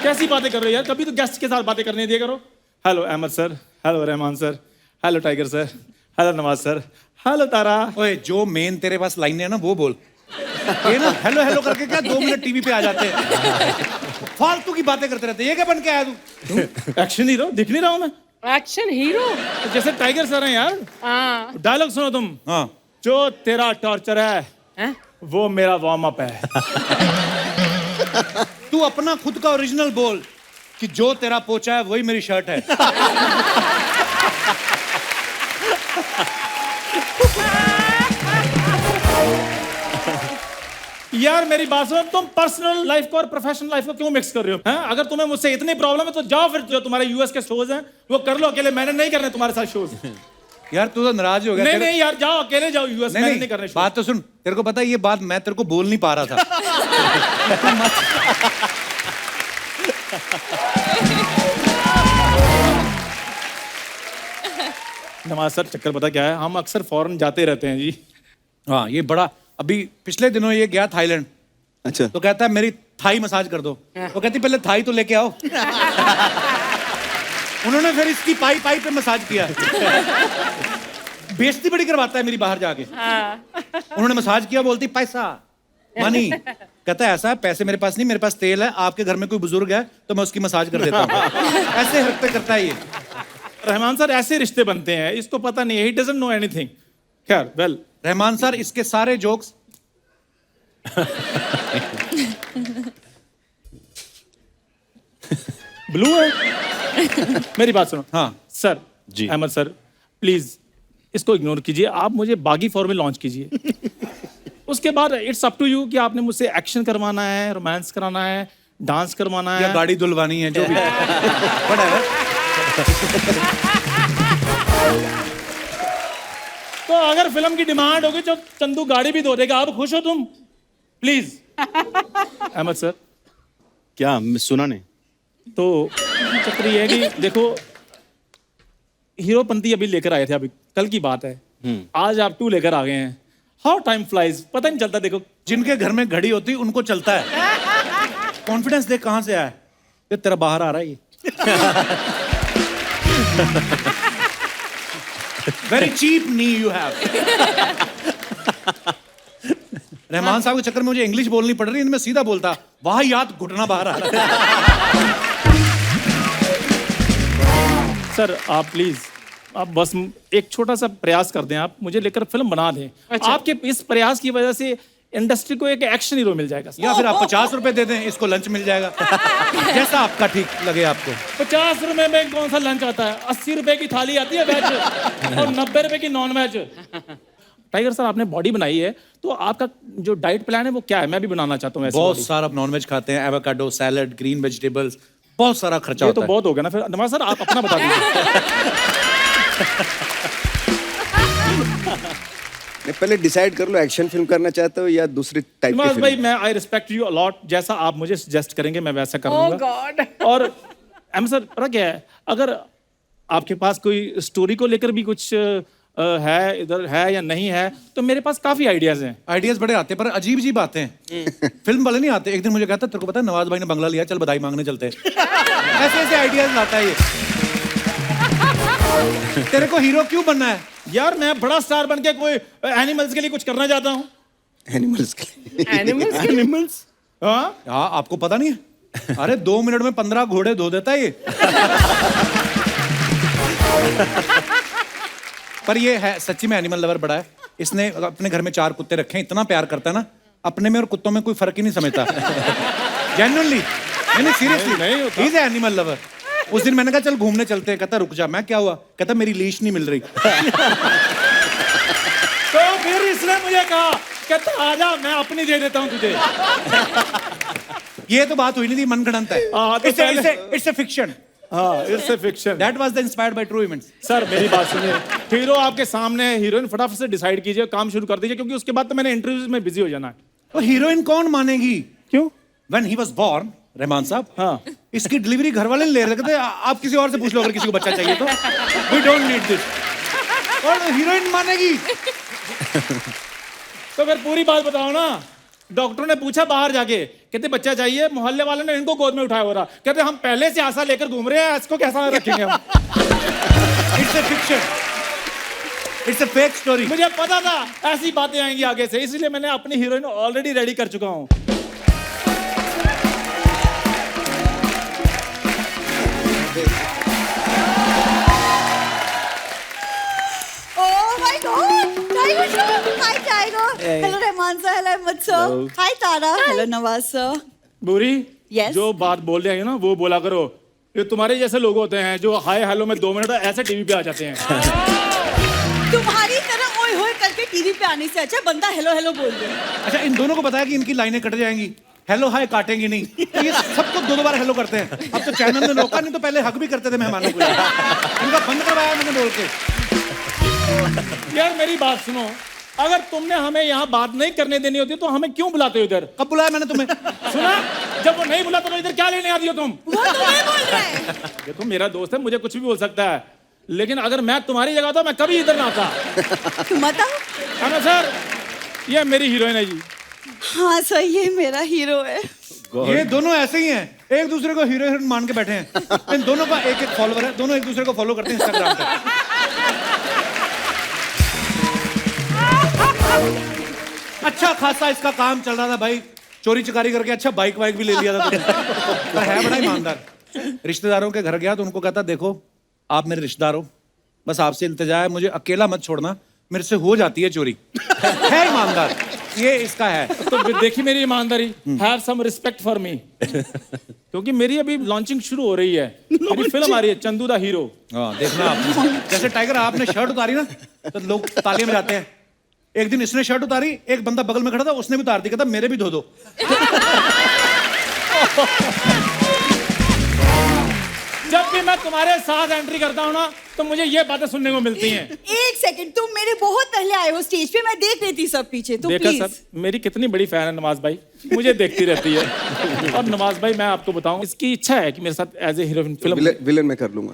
कैसी बातें कर रहे हो यार? कभी तो गेस्ट के साथ बातें करने दिया करो। Hello Ahmed sir, hello Rahman sir, hello Tiger sir, hello Nawaz sir, hello Tara. ओए, जो मेन तेरे पास लाइन है ना वो बोल। ये ना हेलो हेलो करके क्या 2 मिनट टीवी पे आ जाते हैं, फालतू की बातें करते रहते हैं। ये क्या बन के आया तू? एक्शन हीरो दिख नहीं रहा हूँ मैं? एक्शन हीरो जैसे टाइगर सर हैं यार। हाँ। डायलॉग सुनो तुम। हाँ। जो तेरा टॉर्चर है वो मेरा वार्म अप है। तू अपना खुद का ओरिजिनल बोल कि जो तेरा पोचा है वही मेरी शर्ट है। यार मेरी बात सुनो, तुम पर्सनल लाइफ को और प्रोफेशनल लाइफ को क्यों मिक्स कर रहे हो? हैं? अगर तुम्हें मुझसे इतनी प्रॉब्लम है तो जाओ फिर जो तुम्हारे यूएस के शोज हैं वो कर लो अकेले। मैंने नहीं करने तुम्हारे साथ शोज। यार तू तो नाराज हो गया। नहीं नहीं यार, जाओ अकेले जाओ यूएस। मैंने नहीं करने। बात तो सुन, तेरे को पता है ये बात मैं तेरे को बोल नहीं पा रहा था। नवाज सर, चक्कर पता क्या है, हम अक्सर फॉरेन जाते रहते हैं जी। हाँ, ये बड़ा अभी पिछले दिनों ये गया थाईलैंड। अच्छा। तो कहता है मेरी थाई मसाज कर दो। तो कहती पहले थाई तो लेके आओ। उन्होंने फिर इसकी पाई पे मसाज किया। बेइज्जती बड़ी करवाता है मेरी बाहर जाके। उन्होंने मसाज किया, बोलती पैसा मनी। कहता है ऐसा है, पैसे मेरे पास नहीं, मेरे पास तेल है। आपके घर में कोई बुजुर्ग है तो मैं उसकी मसाज कर देता हूँ। ऐसे हरकतें करता है ये। रहमान सर ऐसे रिश्ते बनते हैं, इसको पता नहीं है, ही डजंट नो एनीथिंग। खैर वेल, रहमान सर इसके सारे जोक्स ब्लू है। मेरी बात सुनो। हाँ sir ji, Ahmed sir please इसको इग्नोर कीजिए, आप मुझे बागी फॉर में लॉन्च कीजिए। उसके बाद इट्स अप टू यू कि आपने मुझसे एक्शन करवाना है, रोमांस कराना है, डांस करवाना है या गाड़ी धुलवानी है, जो भी। तो अगर फिल्म की डिमांड होगी तो चंदू गाड़ी भी धो देगा। अब खुश हो तुम? प्लीज। अहमद सर। क्या सुना नहीं? तो चक्कर ये है कि देखो, हीरोपंती अभी लेकर आए थे, अभी कल की बात है। आज आप 2 लेकर आ गए हैं। हाउ टाइम फ्लाइज, पता नहीं चलता। देखो, जिनके घर में घड़ी होती उनको चलता है। कॉन्फिडेंस देख कहां से आया है? ये तेरा बाहर आ रहा है ये। Very cheap knee you have. Rahman साहब के चक्कर में मुझे इंग्लिश बोलनी पड़ रही है, मैं सीधा बोलता वाह याद घुटना बाहर आ रहा है। सर आप प्लीज आप बस एक छोटा सा प्रयास कर दें, आप मुझे लेकर फिल्म बना दें। अच्छा। आपके इस प्रयास की वजह से इंडस्ट्री को एक एक्शन हीरो मिल जाएगा। या फिर आप 50 रुपए दे दें, इसको लंच मिल जाएगा। जैसा आपका ठीक लगे आपको। 50 रुपए में कौन सा लंच आता है? 80 रुपए की थाली आती है वेज और 90 रुपए की नॉन वेज। टाइगर सर, आपने बॉडी बनाई है, तो आपका जो डाइट प्लान है वो क्या है? मैं भी बनाना चाहता हूँ ऐसी बहुत body। सारा नॉनवेज खाते हैं, एवोकाडो, सैलड, ग्रीन वेजिटेबल्स, बहुत सारा खर्चा ये होता तो बहुत हो गया ना। फिर नवाज सर आप अपना बता दीजिए। पहले डिसाइड कर लो, एक्शन फिल्म करना चाहते हो या दूसरी टाइप की नवाज फिल्म? भाई, मैं आई रिस्पेक्ट यू अलॉट। जैसा आप मुझे सजेस्ट करेंगे मैं वैसा कर Oh लूंगा। God! और सर पता क्या है, अगर आपके पास कोई स्टोरी को लेकर भी कुछ है, इधर है या नहीं है, तो मेरे पास काफी आइडियाज हैं। आइडियाज बड़े आते हैं पर अजीब अजीब आते हैं। फिल्म वाले नहीं आते। एक दिन मुझे कहता, तेरे को पता है नवाज भाई ने बंगला लिया, चल बधाई मांगने चलते हैं। ऐसे ऐसे आइडियाज लाता है ये। तेरे को हीरो क्यों बनना है? यार मैं बड़ा स्टार बन के कोई एनिमल्स के लिए कुछ करना चाहता हूँ। एनिमल्स के लिए? एनिमल्स? हाँ, आपको पता नहीं है? अरे 2 मिनट में 15 घोड़े धो देता है ये। पर ये है सच्ची में एनिमल लवर बड़ा है। इसने अपने घर में 4 कुत्ते रखे हैं, इतना प्यार करता है ना, अपने में और कुत्तों में कोई फर्क ही नहीं समझता। जेन्युइनली, नहीं सीरियसली, नहीं होता। He is animal lover. उस दिन मैंने कहा चल घूमने चलते हैं, कहता रुक जा। मैं क्या हुआ? कहता मेरी लीश नहीं मिल रही। तो फिर इसने मुझे कहा, कहता आजा मैं अपनी दे देता हूँ तुझे। ये तो बात हुई नहीं थी, मन गढ़ंत है। It's a fiction. हाँ, it's a fiction. That was the inspired by true events. Sir मेरी बात सुनिए, हीरो आपके सामने, हीरोइन फटाफट से डिसाइड कीजिए, काम शुरू कर दीजिए, क्योंकि उसके बाद तो मैंने इंटरव्यूज में बिजी हो जाना है। तो हीरोइन कौन मानेगी? क्यों? When he was born, Rahman साहब, हाँ, इसकी डिलीवरी घर वाले ले रहे थे। आप किसी और से पूछ लो अगर किसी को बच्चा चाहिए तो। We don't need this। और हीरोइन मानेगी। तो फिर पूरी बात बताओ ना। डॉक्टर ने पूछा बाहर जाके, कहते बच्चा चाहिए, मोहल्ले वाले ने इनको गोद में उठाया हो रहा, कहते हम पहले से आशा लेकर घूम रहे हैं, इसको कैसा रखेंगे हम? It's a fiction। It's a fake story। मुझे पता था ऐसी बातें आएंगी आगे से, इसलिए मैंने अपनी हीरोइन ऑलरेडी रेडी कर चुका हूँ। Oh my God! Tiger Shroff! Hi, Tiger. Hey. Hello, Rahman sir. Hello, Ahmed sir. Hello. Hi, Tara. Hello, Nawaz sir. बुरी, Yes. जो बात बोल रहे हैं ना वो बोला करो। ये तुम्हारे जैसे लोग होते हैं जो हाय हेलो में 2 मिनट ऐसे टीवी पे आ जाते हैं। तुम्हारी तरह ओए होए करके टीवी पे आने से अच्छा बंदा हेलो हेलो बोल दे। अच्छा, इन दोनों को बताया कि इनकी लाइनें कट जाएंगी, हेलो हाय काटेंगी नहीं, तो ये सबको 2 बार हेलो करते हैं। अब तो चैनल ने रोका, नहीं तो पहले हक भी करते थे मेहमानों को। इनका बंद करवाया मैंने बोल के। यार मेरी बात सुनो, अगर तुमने हमें यहाँ बात नहीं करने देनी होती तो हमें क्यों बुलाते हो इधर? कब बुलाया मैंने तुम्हें? सुना, जब वो नहीं बुलाता तो इधर क्या लेने आती हो तुम? वो तुम्हें बोल रहा है। देखो मेरा दोस्त है, मुझे कुछ भी बोल सकता है, लेकिन अगर मैं तुम्हारी जगह था मैं कभी इधर ना आता। तुम बताओ। हाँ सर, ये मेरी हीरोइन है जी। हाँ सर, ये मेरा हीरो है। ये दोनों ऐसे ही हैं, एक दूसरे को हीरो हीरोइन मान के बैठे हैं। इन दोनों का एक एक फॉलोवर है, दोनों एक दूसरे को फॉलो करते हैं इंस्टाग्राम पे। अच्छा खासा इसका काम चल रहा था भाई, चोरी चकारी करके अच्छा बाइक वाइक भी ले लिया था तुमने। पर है बड़ा ईमानदार। रिश्तेदारों के घर गया तो उनको कहता, देखो आप मेरे रिश्तेदार हो, बस आपसे इल्तिजा है, मुझे अकेला मत छोड़ना, मेरे से हो जाती है चोरी। है ईमानदार, ये इसका है। तो देखिए मेरी ईमानदारी, have some respect for me, क्योंकि मेरी अभी लॉन्चिंग शुरू हो रही है, मेरी फिल्म आ रही है चंदू दा हीरो। हाँ देखना आप, जैसे टाइगर आपने शर्ट उतारी ना तो लोग तालियां बजाते हैं। एक दिन इसने शर्ट उतारी, एक बंदा बगल में खड़ा था उसने भी उतार दी, कहता मेरे भी धो दो। जब भी मैं तुम्हारे साथ एंट्री करता हूँ ना तो मुझे ये बातें सुनने को मिलती हैं। एक सेकंड, तुम मेरे बहुत पहले आए हो स्टेज पे, मैं देख रही थी सब पीछे, तो देखा प्लीज। सर, मेरी कितनी बड़ी फैन है नवाज भाई, मुझे देखती रहती है। और नवाज भाई मैं आपको बताऊं, इसकी इच्छा है कि मेरे साथ as a heroine film. Villain में कर लूंगा।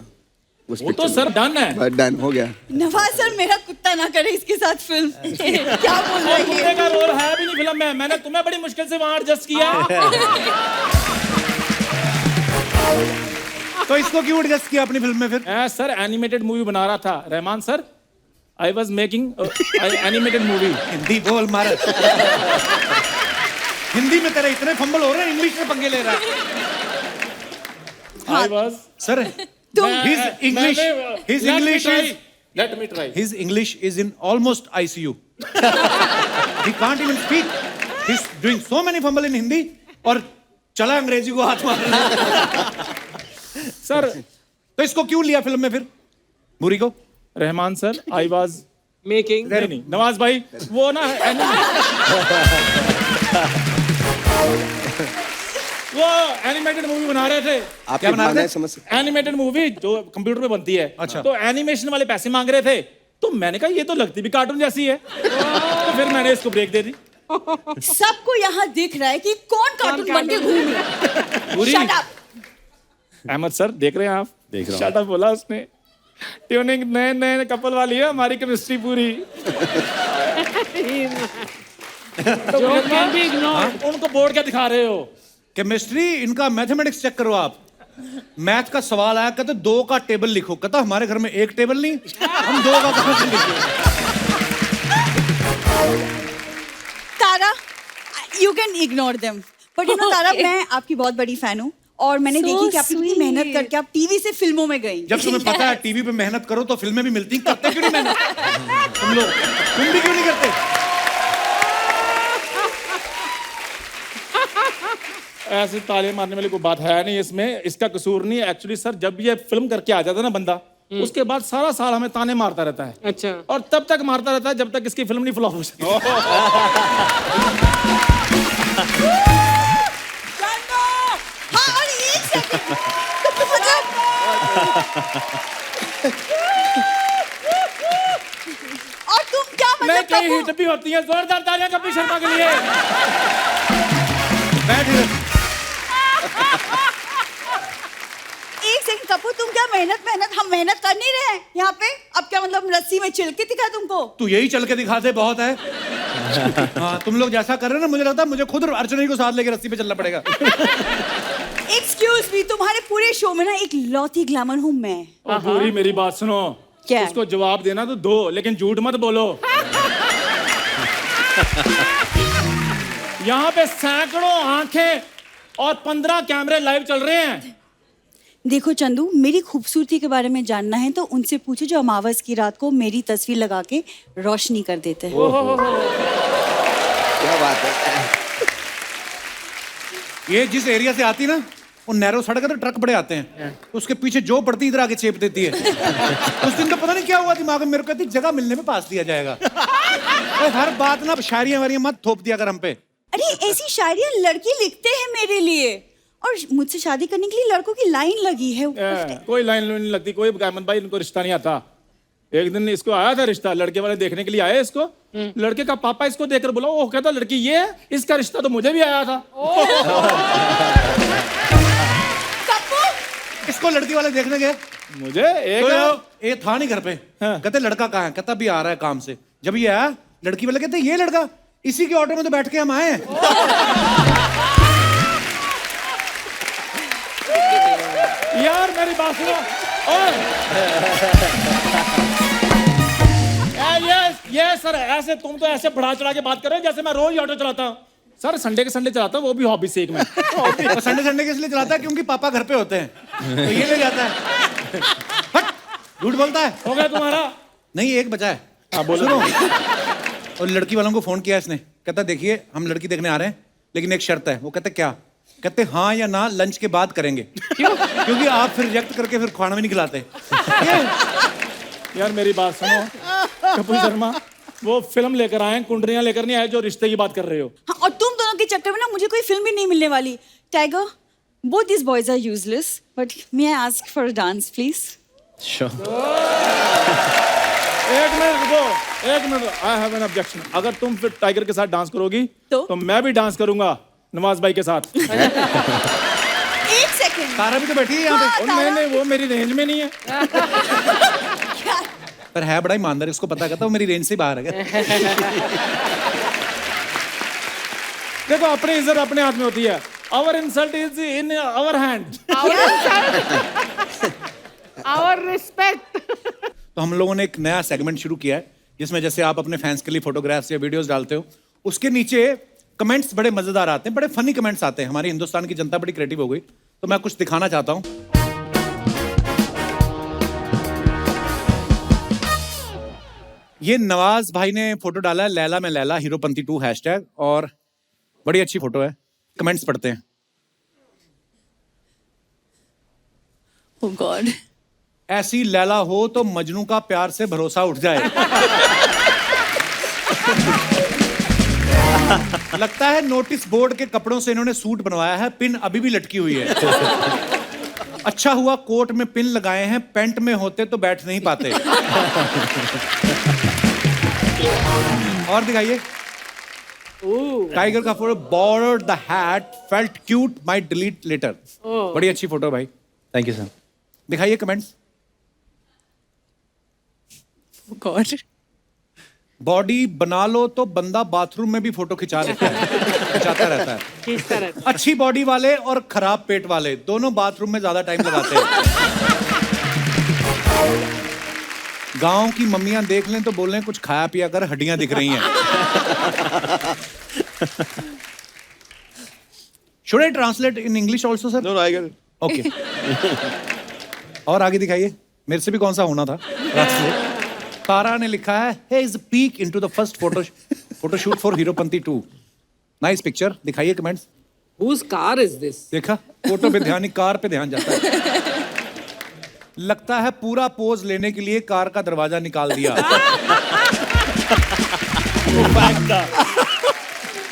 वो तो सर डन है। डन हो गया। नवाज सर, मेरा कुत्ता ना करे इसके साथ फिल्म। क्या बोल रहे हैं? कुत्ते का रोल है भी नहीं फिल्म में, मैंने तुम्हें बड़ी मुश्किल से वहां एडजस्ट किया। तो इसको क्यों एडजस्ट किया अपनी फिल्म में फिर? सर एनिमेटेड मूवी बना रहा था Rahman sir, I was making animated movie. Hindi बोल मार। हिंदी में तेरे इतने फंबल हो रहे हैं, इंग्लिश में पंगे ले रहा है। I was sir, his English is Let me try. His English is in almost ICU. He can't even speak. He's doing so many fumble in Hindi और चला अंग्रेजी को हाथ मारना। सर तो इसको क्यों लिया फिल्म में फिर बुरी को? Rahman sir, I was making नहीं नवाज भाई वो ना वो एनिमेटेड मूवी बना रहे थे। क्या बना रहे थे? एनिमेटेड मूवी जो कंप्यूटर पे बनती है। अच्छा। तो एनिमेशन वाले पैसे मांग रहे थे, तो मैंने कहा ये तो लगती भी कार्टून जैसी है, तो फिर मैंने इसको ब्रेक दे दी। सबको यहाँ दिख रहा है कि कौन कार्टून बन के घूम रहा है। Shut up. अहमद सर देख रहे हैं आप? देख रहा हूँ। शट अप बोला उसने। ट्यूनिंग नए नए कपल वाली है, हमारी केमिस्ट्री पूरी। तो उनको बोर्ड क्या दिखा रहे हो? केमिस्ट्री इनका मैथमेटिक्स चेक करो आप। मैथ का सवाल आया, कहते 2 का टेबल लिखो। कहता हमारे घर में 1 टेबल नहीं, हम 2 का कहां से लिखें? तारा, you can ignore them. But you know तारा, मैं आपकी बहुत बड़ी फैन हूँ और मैंने देखी कि आप इतनी मेहनत करके आप टीवी से फिल्मों में गई। जब तुम्हें पता है टीवी पे मेहनत करो तो फिल्में भी मिलती, करते क्यों नहीं मेहनत? तुम भी क्यों नहीं करते? ऐसे ताले मारने वाली कोई बात है नहीं इसमें, इसका कसूर नहीं है एक्चुअली सर। जब ये फिल्म करके आ जाता है ना बंदा, उसके बाद सारा साल हमें ताने मारता रहता है। अच्छा। और तब तक मारता रहता है जब तक इसकी फिल्म नहीं फ्लॉप हो सकती। हाँ, और एक सेकंड। और तुम क्या नहीं, मतलब कई हिट भी होती है। जोरदार तालियां कपिल शर्मा के लिए। एक सेकंड कपूर, तुम क्या मेहनत हम मेहनत कर नहीं रहे हैं यहाँ पे? अब क्या मतलब रस्सी में चिल के दिखा तुमको? तू यही चल के दिखाते बहुत है। हाँ, तुम लोग जैसा कर रहे हो ना, मुझे लगता है मुझे खुद अर्चना को साथ लेके रस्सी पे चलना पड़ेगा। एक्सक्यूज मी, तुम्हारे पूरे शो में ना एक लौती ग्लैमर हूँ मैं। और पूरी मेरी बात सुनो। क्या? उसको जवाब देना तो दो, लेकिन झूठ मत बोलो। यहाँ पे सैकड़ों आंखें और 15 कैमरे लाइव चल रहे हैं। देखो चंदू, मेरी खूबसूरती के बारे में जानना है तो उनसे पूछो जो अमावस की रात को मेरी तस्वीर लगा के रोशनी कर देते हैं। क्या बात है। ये जिस एरिया से आती ना, वो नैरो सड़क है तो ट्रक बड़े आते हैं, उसके पीछे जो पड़ती इधर आके चेप देती है। उस दिन तो पता नहीं क्या हुआ दिमाग में, मेरे को कहती जगह मिलने में पास दिया जाएगा। और हर बात ना शायरियां वारियां मत थोप दिया कर हम पे। अरे ऐसी शायरियां लड़के लिखते हैं मेरे लिए, और मुझसे शादी करने के लिए लड़कों की लाइन लगी है। कोई लाइन नहीं लगती, कोई अहमद भाई इनको रिश्ता नहीं आता। एक दिन इसको आया था रिश्ता, लड़के वाले देखने के लिए आए इसको। लड़के का पापा इसको देखकर बोला, ओह कहता लड़की ये है, इसका रिश्ता तो मुझे भी आया था। इसको लड़की वाले देखने गए, मुझे एक तो ये था नहीं घर पे। कहते लड़का कहाँ है? कहता भी आ रहा है काम से। जब ये आया, लड़की वाले कहते ये लड़का, इसी के ऑटो में तो बैठ के हम आए हैं। यार मेरी बात सुनो। और ये सर ऐसे तुम तो ऐसे बढ़ा चढ़ा के बात कर रहे हो जैसे मैं रोज ऑटो चलाता हूँ। सर संडे के संडे चलाता हूँ, वो भी हॉबी से एक मैं। संडे संडे के इसलिए चलाता है क्योंकि पापा घर पे होते हैं, तो ये ले जाता है। झूठ बोलता है। हो गया तुम्हारा? नहीं, एक बचा है। हाँ बोलो। सुनो, और लड़की वालों को फोन किया इसने, कहता देखिए हम लड़की देखने आ रहे हैं, लेकिन एक शर्त है। वो कहते क्या? कहते हाँ या ना लंच के बाद करेंगे। क्यों? क्योंकि आप फिर रिजेक्ट करके फिर खाना भी नहीं खिलाते। यार मेरी बात सुनो कपिल शर्मा, वो फिल्म लेकर आए, कुंडलियां लेकर नहीं आए जो रिश्ते की बात कर रहे हो। हाँ, और तुम दोनों के चक्कर में ना मुझे कोई फिल्म भी नहीं मिलने वाली। Tiger, both these boys are useless, but may I ask for a dance, please? Sure. एक मिनट रुको, एक minute. I have an objection. अगर तुम फिर टाइगर के साथ डांस करोगी तो मैं भी डांस करूंगा नवाज भाई के साथ। एक सेकंड। तारा भी तो बैठी है यहाँ पे। नहीं, वो मेरी रेंज में नहीं है। पर है बड़ा ईमानदार, इसको पता कहता वो मेरी रेंज से बाहर है। देखो अपनी इज्जत अपने हाथ में होती है। Our insult is in our hand. Our respect. तो हम लोगों ने एक नया सेगमेंट शुरू किया है, जिसमें जैसे आप अपने फैंस के लिए फोटोग्राफ्स या वीडियोस डालते हो, उसके नीचे कमेंट्स बड़े मजेदार आते हैं, बड़े फनी कमेंट्स आते हैं। हमारी हिंदुस्तान की जनता बड़ी क्रिएटिव हो गई, तो मैं कुछ दिखाना चाहता हूं। ये नवाज भाई ने फोटो डाला है, लैला में लैला हीरोपंती 2 हैशटैग, और बड़ी अच्छी फोटो है। कमेंट्स पढ़ते हैं। Oh God. ऐसी लैला हो तो मजनू का प्यार से भरोसा उठ जाए। लगता है नोटिस बोर्ड के कपड़ों से इन्होंने सूट बनवाया है, पिन अभी भी लटकी हुई है। अच्छा हुआ कोट में पिन लगाए हैं, पैंट में होते तो बैठ नहीं पाते। और दिखाइए। टाइगर का photo, borrowed the hat, felt cute, might delete later. बड़ी अच्छी फोटो भाई, थैंक यू सर। दिखाइए कमेंट्स। गॉड। बॉडी बना लो तो बंदा बाथरूम में भी फोटो खिंचाता रहता है। अच्छी बॉडी वाले और खराब पेट वाले दोनों बाथरूम में ज्यादा टाइम लगाते हैं। गांव की मम्मियां देख लें तो बोलें कुछ खाया पिया कर, हड्डियां दिख रही हैं। Should I translate in English also, sir? No, I get it. Okay. और आगे दिखाइए। मेरे से भी कौन सा होना था? तारा ने लिखा है, "Hey is a peek into the first photo shoot for Heropanti 2." Nice picture. दिखाइए comments. Whose car is this? देखा, फोटो पे ध्यान नहीं, कार पे ध्यान जाता है। लगता है पूरा पोज लेने के लिए कार का दरवाजा निकाल दिया।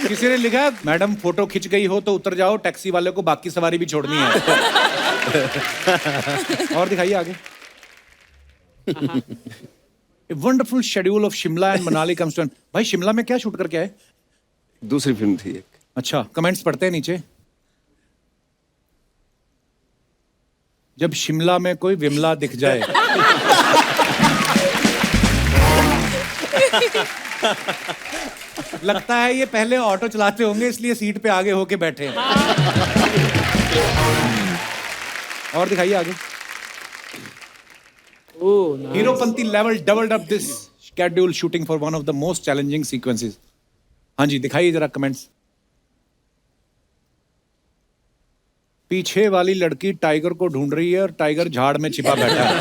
किसी ने लिखा, मैडम फोटो खिंच गई हो तो उतर जाओ, टैक्सी वाले को बाकी सवारी भी छोड़नी है। और दिखाइए आगे। A wonderful schedule of Shimla and Manali comes to an... भाई शिमला में क्या शूट करके आए? दूसरी फिल्म थी एक। अच्छा, कमेंट्स पढ़ते हैं नीचे। जब शिमला में कोई विमला दिख जाए। लगता है ये पहले ऑटो चलाते होंगे इसलिए सीट पे आगे होके बैठे हैं। और दिखाइए आगे। Heropanti level doubled up this schedule shooting for one of the most challenging sequences. हाँ जी, दिखाइए जरा कमेंट्स। पीछे वाली लड़की टाइगर को ढूंढ रही है और टाइगर झाड़ में छिपा बैठा है।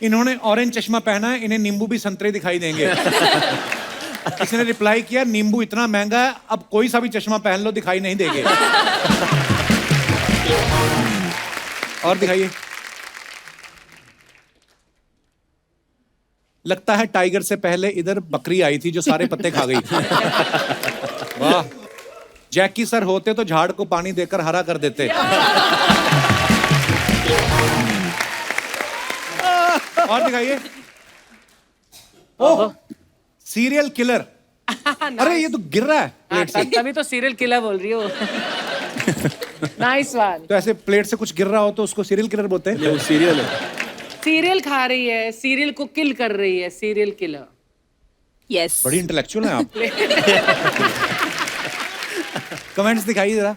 इन्होंने ऑरेंज चश्मा पहना है, इन्हें नींबू भी संतरे दिखाई देंगे। किसी ने रिप्लाई किया, नींबू इतना महंगा है अब कोई सा भी चश्मा पहन लो दिखाई नहीं देंगे। और दिखाइए। लगता है टाइगर से पहले इधर बकरी आई थी जो सारे पत्ते खा गई। वाह, जैकी सर होते तो झाड़ को पानी देकर हरा कर देते। और दिखाइए। ओह, सीरियल किलर। अरे ये तो गिर रहा है प्लेट से। तभी तो सीरियल किलर बोल रही हो। Nice one. तो ऐसे प्लेट से कुछ गिर रहा हो तो उसको सीरियल किलर बोलते हैं। वो सीरियल है। सीरियल खा रही है, सीरियल को किल कर रही है, सीरियल किलर। यस। बड़ी इंटेलेक्चुअल है आप। कमेंट्स दिखाइए जरा।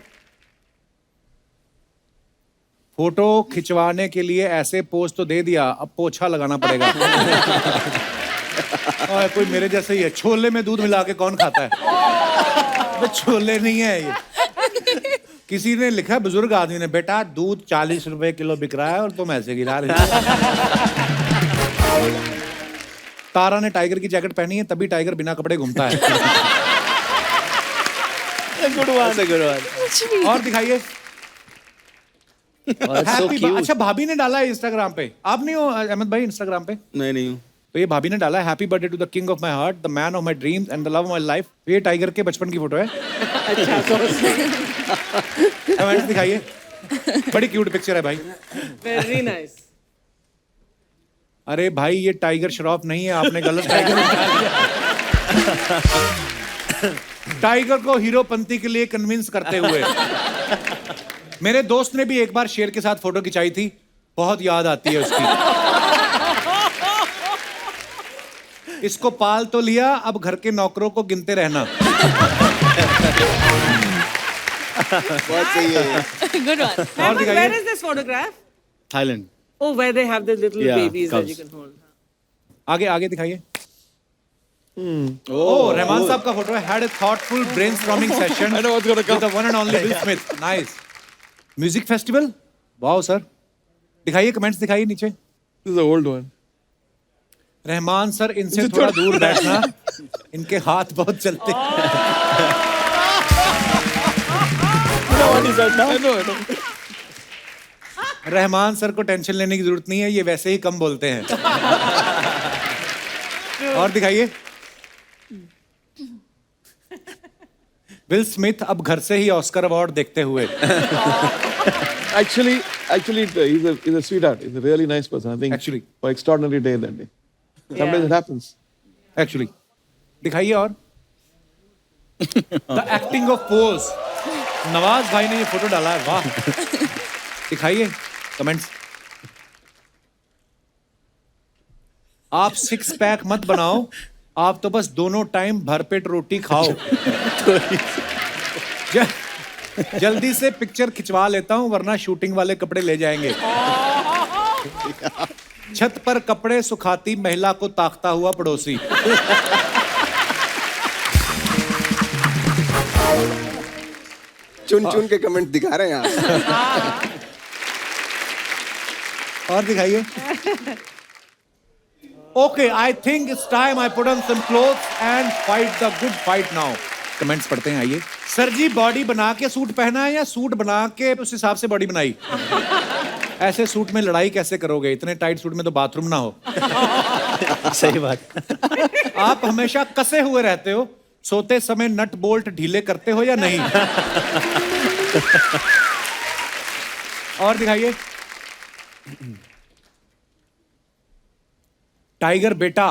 फोटो खिंचवाने के लिए ऐसे पोज तो दे दिया, अब पोछा लगाना पड़ेगा। और कोई मेरे जैसे ही है, छोले में दूध मिला के कौन खाता है? तो छोले नहीं है ये। किसी ने लिखा, बुजुर्ग आदमी ने, बेटा दूध 40 रुपए किलो बिक रहा है और तुम ऐसे गिरा रहे हो। तारा ने टाइगर की जैकेट पहनी है तभी टाइगर बिना कपड़े घूमता है। और दिखाइए। अच्छा, भाभी ने डाला है इंस्टाग्राम पे। आप नहीं हो अहमद भाई इंस्टाग्राम पे? नहीं हूँ। तो ये भाभी ने डाला है, happy birthday to the king of my heart, the man of my dreams and the love of my life. ये टाइगर के बचपन की फोटो है। कमेंट्स दिखाइए। बड़ी क्यूट पिक्चर है भाई। Very nice. अरे भाई ये टाइगर श्रॉफ नहीं है, आपने गलत टाइगर निकाल दिया। टाइगर को हीरोपंती के लिए कन्विंस करते हुए। मेरे दोस्त ने भी एक बार शेर के साथ फोटो खिंचाई थी, बहुत याद आती है उसकी। इसको पाल तो लिया, अब घर के नौकरों को गिनते रहना। बहुत सही है। Good one. और दिखाइए। Where is this photograph? Thailand. Oh, where they have the little Yeah, babies that cubs. you can hold. आगे आगे दिखाइए। ओह, रहमान साहब का फोटो है। Had a thoughtful brainstorming session with the one and only Will Smith. Nice. Music festival. Wow sir. दिखाइए comments दिखाइए नीचे। This is the old one. Rahman sir इनसे थोड़ा दूर बैठना, इनके हाथ बहुत चलते हैं। रहमान सर को टेंशन लेने की जरूरत नहीं है, ये वैसे ही कम बोलते हैं। और दिखाइए। विल स्मिथ अब घर से ही ऑस्कर अवार्ड देखते हुए। Actually, he's a sweetheart. He's a really nice person. I think. Actually, for extraordinary day that day. Sometimes it happens. Actually, दिखाइए और। The acting of pose. Nawaz भाई ने ये फोटो डाला है, वाह। दिखाइए कमेंट्स। आप 6 पैक मत बनाओ, आप तो बस दोनों टाइम भरपेट रोटी खाओ। जल्दी से पिक्चर खिंचवा लेता हूं, वरना शूटिंग वाले कपड़े ले जाएंगे। छत पर कपड़े सुखाती महिला को ताकता हुआ पड़ोसी। चुन चुन के कमेंट दिखा रहे हैं आप। और दिखाइए। Okay, I think it's time I put on some clothes and fight the good fight now. Comments पढ़ते हैं, आइए। सर जी, बॉडी बना के सूट पहना है या सूट बना के उस हिसाब से बॉडी बनाई? ऐसे सूट में लड़ाई कैसे करोगे? इतने टाइट सूट में तो बाथरूम ना हो। सही बात। आप हमेशा कसे हुए रहते हो, सोते समय नट बोल्ट ढीले करते हो या नहीं? और दिखाइए। टाइगर बेटा,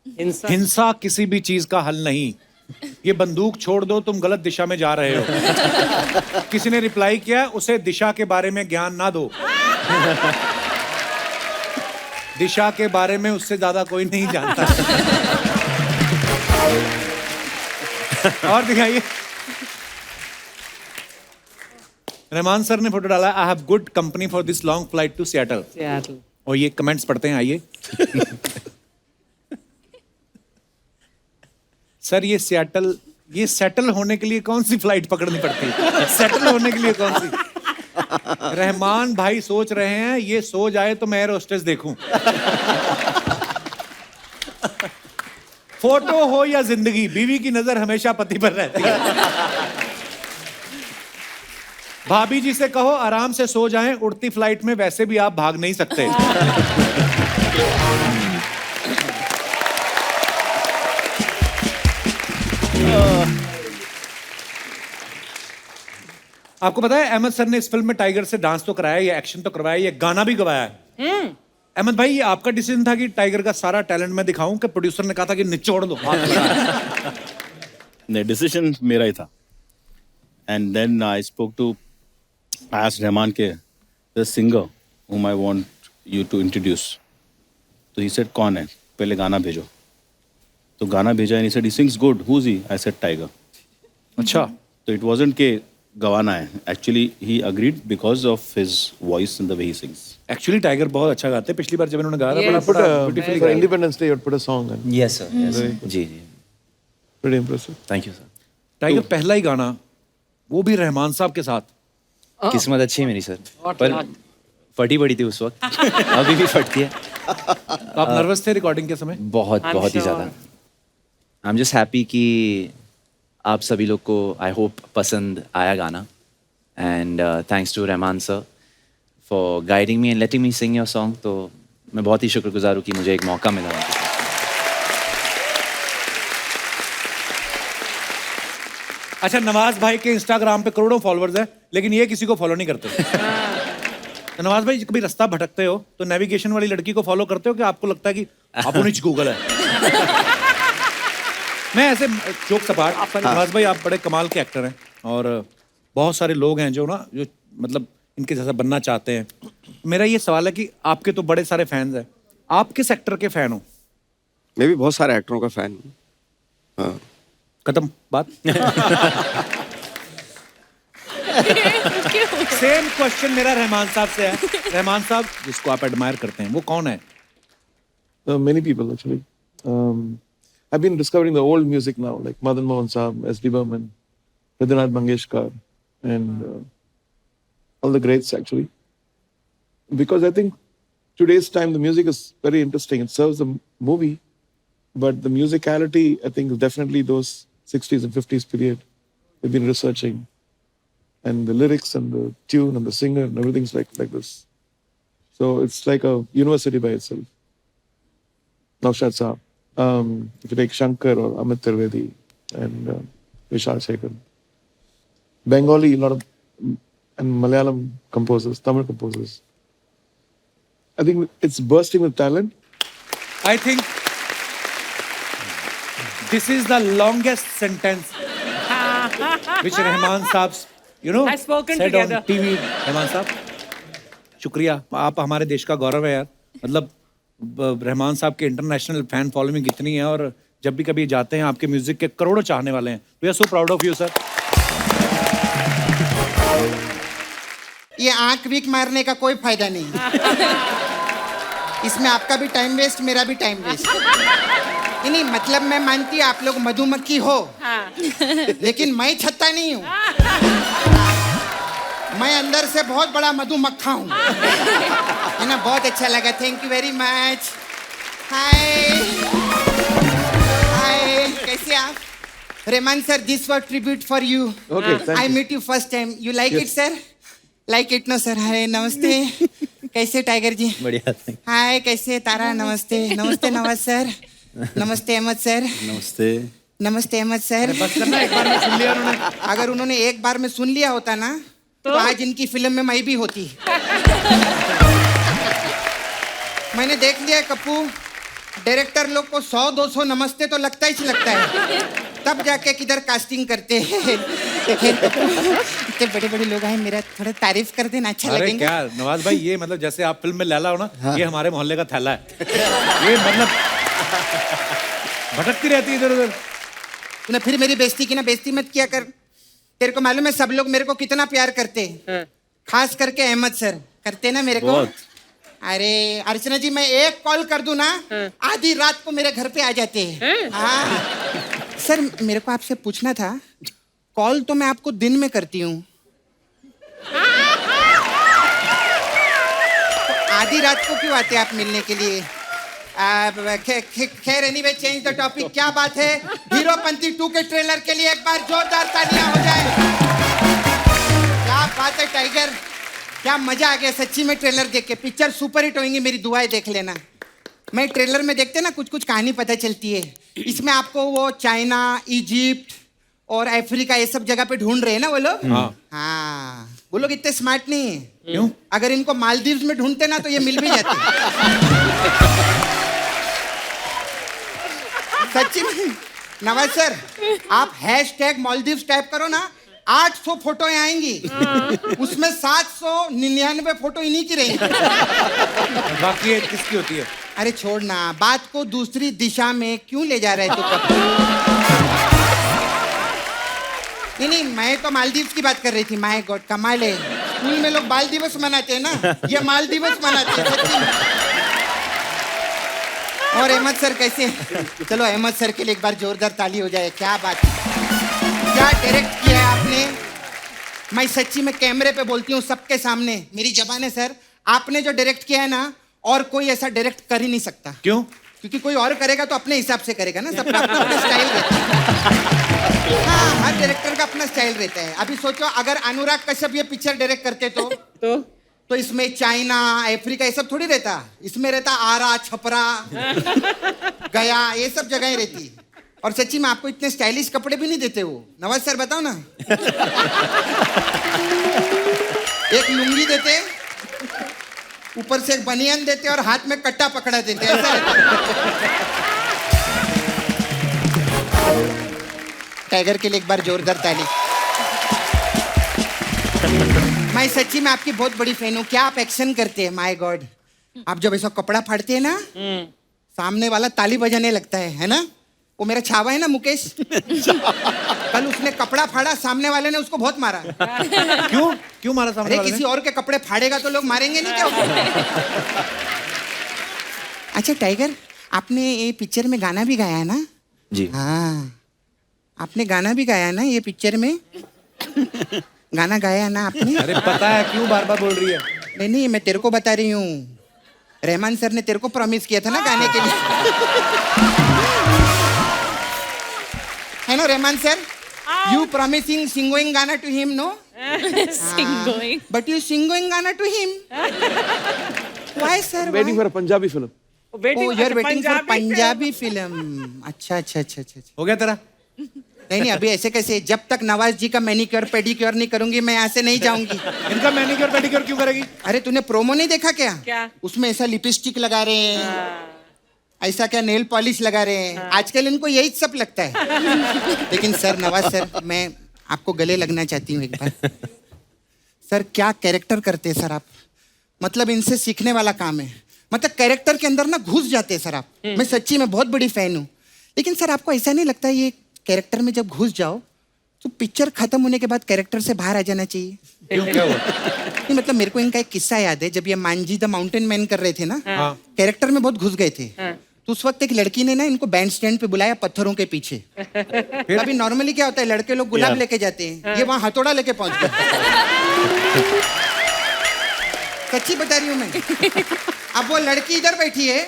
हिंसा किसी भी चीज का हल नहीं। ये बंदूक छोड़ दो, तुम गलत दिशा में जा रहे हो। किसी ने रिप्लाई किया, उसे दिशा के बारे में ज्ञान ना दो। दिशा के बारे में उससे ज्यादा कोई नहीं जानता। और दिखाइए। रहमान सर ने फोटो डाला, I have good company for this long flight to Seattle. और ये कमेंट्स पढ़ते हैं, आइए। सर, ये सेटल होने के लिए कौन सी फ्लाइट पकड़नी पड़ती है? सेटल होने के लिए कौन सी? रहमान भाई सोच रहे हैं, ये सो जाए तो मैं एयर होस्टेस देखूं। फोटो हो या जिंदगी, बीवी की नजर हमेशा पति पर रहती है। भाभी जी से कहो आराम से सो जाएं, उड़ती फ्लाइट में वैसे भी आप भाग नहीं सकते। आपको पता है अहमद सर ने इस फिल्म में टाइगर से डांस तो कराया, ये एक्शन तो करवाया, ये गाना भी गवाया है। अहमद भाई, ये आपका डिसीजन था कि टाइगर का सारा टैलेंट मैं दिखाऊं, कि प्रोड्यूसर ने कहा था कि निचोड़ दो? नहीं, डिसीजन मेरा ही था। And then I spoke to, I asked Rahman के the singer whom I want you to introduce. तो he said कौन है, पहले गाना भेजो। तो गाना भेजा, and he said he sings good. Who's he? I said Tiger. अच्छा। तो it wasn't के गवाना है, actually he agreed because of his voice and the way he sings. Actually tiger बहुत अच्छा गाते हैं। पिछली बार जब इन्होंने गाया था, For beautifully गाया। Independence Day, you put a song. Yes sir. Yes, sir. जी जी। Pretty impressive. Thank you sir. Tiger पहला ही गाना, वो भी रहमान साहब के साथ। किस्मत अच्छी है मेरी सर, पर फटी पड़ी थी उस वक्त। अभी भी फटती है। आप नर्वस थे रिकॉर्डिंग के समय? बहुत बहुत ही ज्यादा। आई एम जस्ट हैप्पी कि आप सभी लोग को आई होप पसंद आया गाना, and thanks to Rahman sir for guiding me and letting me sing your song. तो मैं बहुत ही शुक्रगुजार हूँ कि मुझे एक मौका मिला। अच्छा, नवाज भाई के इंस्टाग्राम पे करोड़ों फॉलोअर्स हैं, लेकिन ये किसी को फॉलो नहीं करते। तो नवाज भाई, कभी रास्ता भटकते हो तो नेविगेशन वाली लड़की को फॉलो करते हो कि आपको लगता है कि आपको नीचे गूगल है? मैं ऐसे जोक सपाट, नवाज भाई आप बड़े कमाल के एक्टर हैं, और बहुत सारे लोग हैं जो मतलब इनके जैसा बनना चाहते हैं। मेरा ये सवाल है कि आपके तो बड़े सारे फैंस हैं, आप किस एक्टर के फैन हो? मैं भी बहुत सारे एक्टरों का फैन हूँ। हाँ, खत्म बात। सेम क्वेश्चन मेरा रहमान साहब से है। रहमान साहब, जिसको आप एडमायर करते हैं, वो कौन है? Many people actually. I've been discovering the old music now, like Madan Mohan Saab, S.D. Burman, Radhanath Mangeshkar, and all the greats actually. Because I think today's time, the music is very interesting. It serves the movie, but the musicality, I think, is definitely those 60s and 50s period. We've been researching, and the lyrics and the tune and the singer and everything's like this. So it's like a university by itself. Naushad Saab. If you take Shankar or Amit Trivedi and Vishal Shekhar. Bengali, a lot of, and Malayalam composers, Tamil composers. I think it's bursting with talent. I think this is the longest sentence which Rahman Saab, Has spoken said together. on TV. Rahman साहब शुक्रिया, आप हमारे देश का गौरव है यार. मतलब रहमान साहब के इंटरनेशनल फैन फॉलोइंग इतनी है, और जब भी कभी जाते हैं आपके म्यूजिक के करोड़ों चाहने वाले हैं. We are so proud of you sir. ये आंख वीक मारने का कोई फायदा नहीं. इसमें आपका भी टाइम वेस्ट, मेरा भी टाइम वेस्ट. नहीं, मतलब मैं मानती हूँ आप लोग मधुमक्खी हो, लेकिन मैं छत्ता नहीं हूँ. मैं अंदर से बहुत बड़ा मधुमक्खा हूँ. है ना? बहुत अच्छा लगा. Thank you very much. Hi hi, कैसे आप? Rahman sir, this was tribute for you. Okay, thank I you. Meet you first time. You like it sir? Like it no sir. Hi, नमस्ते. कैसे टाइगर जी? बढ़िया. हाय, कैसे तारा? नमस्ते. नमस्ते नवाज सर. नमस्ते Ahmad sir. नमस्ते. नमस्ते अहमद सर. बस करना, एक बार में सुन लिया उन्होंने. अगर उन्होंने एक बार में सुन लिया होता ना, तो आज इनकी फिल्म में मैं भी होती. मैंने देख लिया कप्पू, डायरेक्टर लोग को 100-200 नमस्ते तो लगता ही लगता है, तब जाके किधर कास्टिंग करते हैं. इतने बड़े बड़े लोग हैं, मेरा थोड़ा तारीफ कर देना, अच्छा अरे लगेगा. क्या नवाज भाई, ये मतलब जैसे आप फिल्म में लैला हो ना, ये हमारे मोहल्ले का थैला है. ये मतलब भटकती रहती है इधर उधर. तूने फिर मेरी बेइज्जती की ना. बेइज्जती मत किया कर. तेरे को मालूम है सब लोग मेरे को कितना प्यार करते हैं, खास करके अहमद सर करते ना मेरे को. अरे अर्चना जी, मैं एक कॉल कर दूं ना, आधी रात को मेरे घर पे आ जाते हैं. हाँ सर, मेरे को आपसे पूछना था, कॉल तो मैं आपको दिन में करती हूँ, तो आधी रात को क्यों आते हैं आप मिलने के लिए? खैर, एनीवे, चेंज द टॉपिक. क्या बात है, हीरोपंती 2 के ट्रेलर के लिए एक बार जोरदार तालियां हो जाए. क्या बात है टाइगर, क्या मजा आ गया सच्ची में ट्रेलर देख के. पिक्चर सुपर हिट होंगी, मेरी दुआएं देख लेना. मैं ट्रेलर में देखते ना, कुछ कुछ कहानी पता चलती है. इसमें आपको वो चाइना, इजिप्ट और अफ्रीका, ये सब जगह पे ढूंढ रहे हैं ना वो लोग. हाँ, वो लोग इतने स्मार्ट नहीं है. क्यों? अगर इनको मालदीव्स में ढूंढते ना, तो ये मिल भी जाते. सच्ची में नवाज सर, आप हैशटैग मालदीव्स टाइप करो ना, 800 फोटो आएंगी. उसमें 799 फोटो इन्हीं की रहेंगी. बाकी ये किसकी होती है? अरे छोड़ ना, बात को दूसरी दिशा में क्यों ले जा रहे तू कप्पू? नहीं, मैं तो मालदीव्स की बात कर रही थी. माय गॉड, कमाल है. स्कूल में लोग बाल दिवस मनाते हैं ना, ये माल दिवस मनाते हैं सच्ची में. और अहमद सर कैसे? चलो अहमद सर के लिए एक बार जोरदार ताली हो जाए. क्या बात है, क्या डायरेक्ट किया है आपने. मैं सच्ची में कैमरे पे बोलती हूँ सबके सामने, मेरी जबान है सर, आपने जो डायरेक्ट किया है ना, और कोई ऐसा डायरेक्ट कर ही नहीं सकता. क्यों? क्योंकि कोई और करेगा तो अपने हिसाब से करेगा ना. सबका अपना अपना स्टाइल रहता है. हाँ, हर डायरेक्टर का अपना स्टाइल रहता है. अभी सोचो, अगर अनुराग कश्यप ये पिक्चर डायरेक्ट करते तो इसमें चाइना, अफ्रीका ये सब थोड़ी रहता. इसमें रहता आरा, छपरा, गया, ये सब जगहें रहती. और सच्ची में आपको इतने स्टाइलिश कपड़े भी नहीं देते वो. नवाज सर बताओ ना. एक लुंगी देते, ऊपर से एक बनियान देते और हाथ में कट्टा पकड़ा देते, ऐसा टाइगर के लिए एक बार जोरदार ताली. मैं सच्ची में आपकी बहुत बड़ी फैन हूँ. क्या आप एक्शन करते हैं, माय गॉड. आप जब ऐसा कपड़ा फाड़ते हैं ना, सामने वाला ताली बजाने लगता है ना. वो मेरा छावा है ना मुकेश, कल उसने कपड़ा फाड़ा, सामने वाले ने उसको बहुत मारा. क्यों मारा सामने वाले ने? किसी और के कपड़े फाड़ेगा तो लोग मारेंगे नहीं क्या? अच्छा टाइगर, आपने ये पिक्चर में गाना भी गाया है ना? जी हाँ, आपने गाना भी गाया ना ये पिक्चर में? गाना गाया ना आपने? अरे पता है, क्यों बार बार बोल रही है? नहीं, मैं तेरे को बता रही हूँ. रहमान सर ने तेरे को प्रॉमिस किया था ना गाने के लिए। है ना Rahman sir? You promising singing गाना to him, no? Singing. But you singing गाना to him. Why sir? Waiting for a Punjabi film. Oh, you're waiting for Punjabi film. अच्छा। हो गया तेरा? नहीं अभी ऐसे कैसे? जब तक नवाज जी का मैनिक्योर पेडिक्योर नहीं करूंगी मैं यहाँ से नहीं जाऊंगी। इनका मैनिक्योर पेडिक्योर क्यों करेगी? अरे तूने प्रोमो नहीं देखा क्या? क्या? उसमें ऐसा लिपस्टिक लगा रहे हैं, ऐसा क्या नेल पॉलिश लगा रहे हैं। आजकल इनको यही सब लगता है। लेकिन सर नवाज सर, मैं आपको गले लगना चाहती हूँ एक बार। सर क्या कैरेक्टर करते हैं सर आप, मतलब इनसे सीखने वाला काम है। मतलब कैरेक्टर के अंदर ना घुस जाते हैं सर आप। मैं सच्ची में बहुत बड़ी फैन हूँ। लेकिन सर आपको ऐसा नहीं लगता ये कैरेक्टर में जब घुस जाओ तो पिक्चर खत्म होने के बाद कैरेक्टर से बाहर आ जाना चाहिए? क्यों, क्या हुआ? नहीं मतलब मेरे को इनका एक किस्सा याद है। जब ये मांझी द माउंटेन मैन कर रहे थे ना, हाँ। कैरेक्टर में बहुत घुस गए थे। तो उस वक्त एक लड़की ने ना इनको बैंड स्टैंड पे बुलाया पत्थरों के पीछे। अभी नॉर्मली क्या होता है, लड़के लोग गुलाब लेके जाते हैं, ये वहां हथौड़ा लेके पहुंच गए। सच्ची बता रही हूँ मैं। अब वो लड़की इधर बैठी है,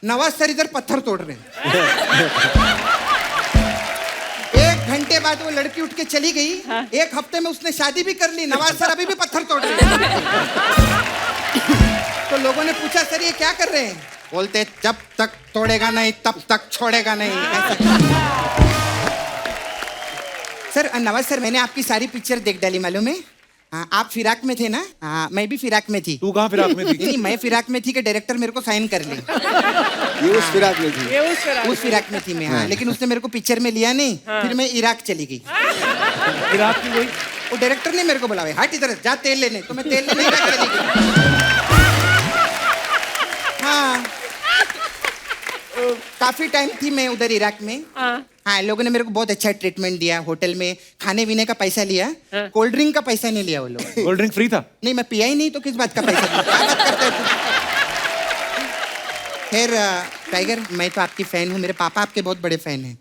नवाज सर इधर पत्थर तोड़ रहे हैं। 1 घंटे बाद वो लड़की उठ के चली गई। 1 हफ्ते में उसने शादी भी कर ली, नवाज सर अभी भी पत्थर तोड़ रहे हैं। तो लोगों ने पूछा सर ये क्या कर रहे हैं? बोलते जब तक तोड़ेगा नहीं तब तक छोड़ेगा नहीं। सर नवाज सर, मैंने आपकी सारी पिक्चर देख डाली मालूम है। हाँ, आप फिराक में थे ना? हाँ, मैं भी फिराक में थी। तू कहाँ फिराक में थी? नहीं मैं फिराक में थी कि डायरेक्टर मेरे को साइन कर ले। ये उस फिराक में थी। उस फिराक में थी मैं। हाँ, लेकिन उसने मेरे को पिक्चर में लिया नहीं। फिर मैं इराक चली गई। इराक की वही? वो डायरेक्टर ने मेरे को बुलाया, हट इधर जा तेल लेने। तो मैं तेल लेने इराक चली गई। हाँ, काफी टाइम थी मैं उधर इराक में। हाँ, लोगों ने मेरे को बहुत अच्छा ट्रीटमेंट दिया। होटल में खाने पीने का पैसा लिया, कोल्ड ड्रिंक का पैसा नहीं लिया वो लोग। कोल्ड ड्रिंक फ्री था? नहीं मैं पिया ही नहीं, तो किस बात का पैसा दिया? क्या बात करता है तू? खैर टाइगर, मैं तो आपकी फैन हूँ, मेरे पापा आपके बहुत बड़े फैन हैं।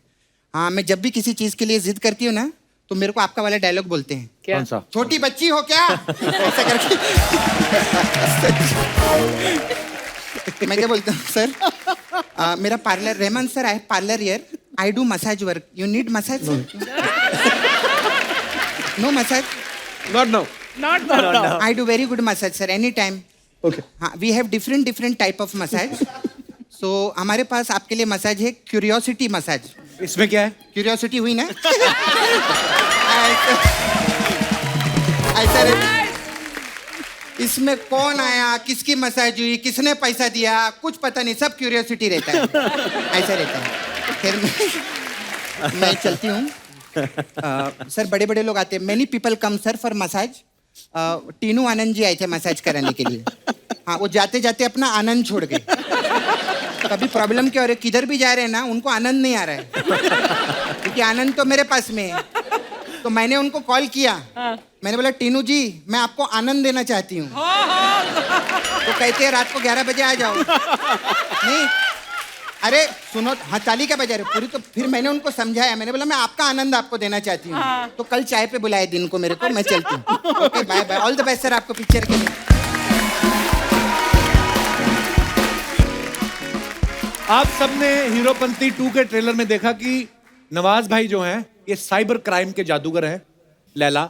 हाँ, मैं जब भी किसी चीज के लिए जिद करती हूँ ना, तो मेरे को आपका वाला डायलॉग बोलते हैं। कौन सा? छोटी बच्ची हो क्या? ऐसा करके। मैं क्या बोलता हूँ सर, मेरा parlour, Rahman sir I parlour here, I do massage work, you need massage? No massage? Not now. I do very good massage sir, any time. Okay. हाँ, we have different type of massage. So हमारे पास आपके लिए massage है curiosity massage. इसमें क्या है? Curiosity हुई ना? ऐसा इसमें कौन आया, किसकी मसाज हुई, किसने पैसा दिया, कुछ पता नहीं, सब क्यूरियोसिटी रहता है। ऐसा रहता है। फिर मैं चलती हूँ। सर बड़े बड़े लोग आते हैं, many people come sir for massage. Tinu Anand ji आए थे मसाज कराने के लिए। हाँ, वो जाते जाते अपना आनंद छोड़ गए। कभी प्रॉब्लम क्या हो रही है, किधर भी जा रहे हैं ना, उनको आनंद नहीं आ रहा है। क्योंकि आनंद तो मेरे पास में है। तो मैंने उनको कॉल किया। मैंने बोला टीनू जी मैं आपको आनंद देना चाहती हूँ। तो कहते हैं रात को 11 बजे आ जाओ। नहीं, अरे सुनो, हाँ ताली क्या बजा रहे पूरी? तो फिर मैंने उनको समझाया, मैंने बोला मैं आपका आनंद आपको देना चाहती हूँ। तो कल चाय पे बुलाए दिन को मेरे को, मैं चलती हूँ। Okay bye bye, all the best sir आपको पिक्चर के लिए। आप सबने हीरोपंती 2 के ट्रेलर में देखा कि नवाज भाई जो हैं ये साइबर क्राइम के जादूगर हैं। लैला,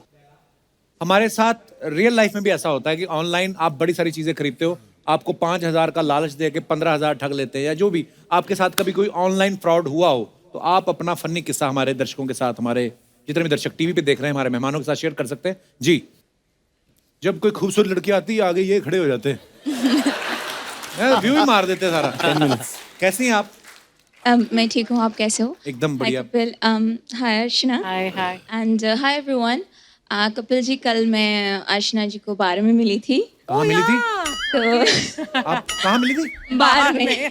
हमारे साथ रियल लाइफ में भी ऐसा होता है कि ऑनलाइन आप बड़ी सारी चीजें खरीदते हो, आपको 5,000 का लालच दे के 15,000 ठग लेते हैं, या जो भी आपके साथ कभी कोई ऑनलाइन फ्रॉड हुआ हो, तो आप अपना फनी किस्सा हमारे दर्शकों के साथ, हमारे जितने भी दर्शक टीवी पे देख रहे हैं, हमारे मेहमानों के साथ शेयर कर सकते हैं जी। जब कोई खूबसूरत लड़की आती है आगे ये खड़े हो जाते हैं, व्यू ही मार देते हैं सारा। 10 मिनट्स। कैसी हैं आप? मैं ठीक हूँ, आप कैसे हो? एकदम बढ़िया। हाय अर्चना। हाय and hi everyone. Kapil ji, कल मैं अर्चना जी को बार में मिली थी। कहाँ मिली थी? तो आप कहाँ मिली थी? बार में।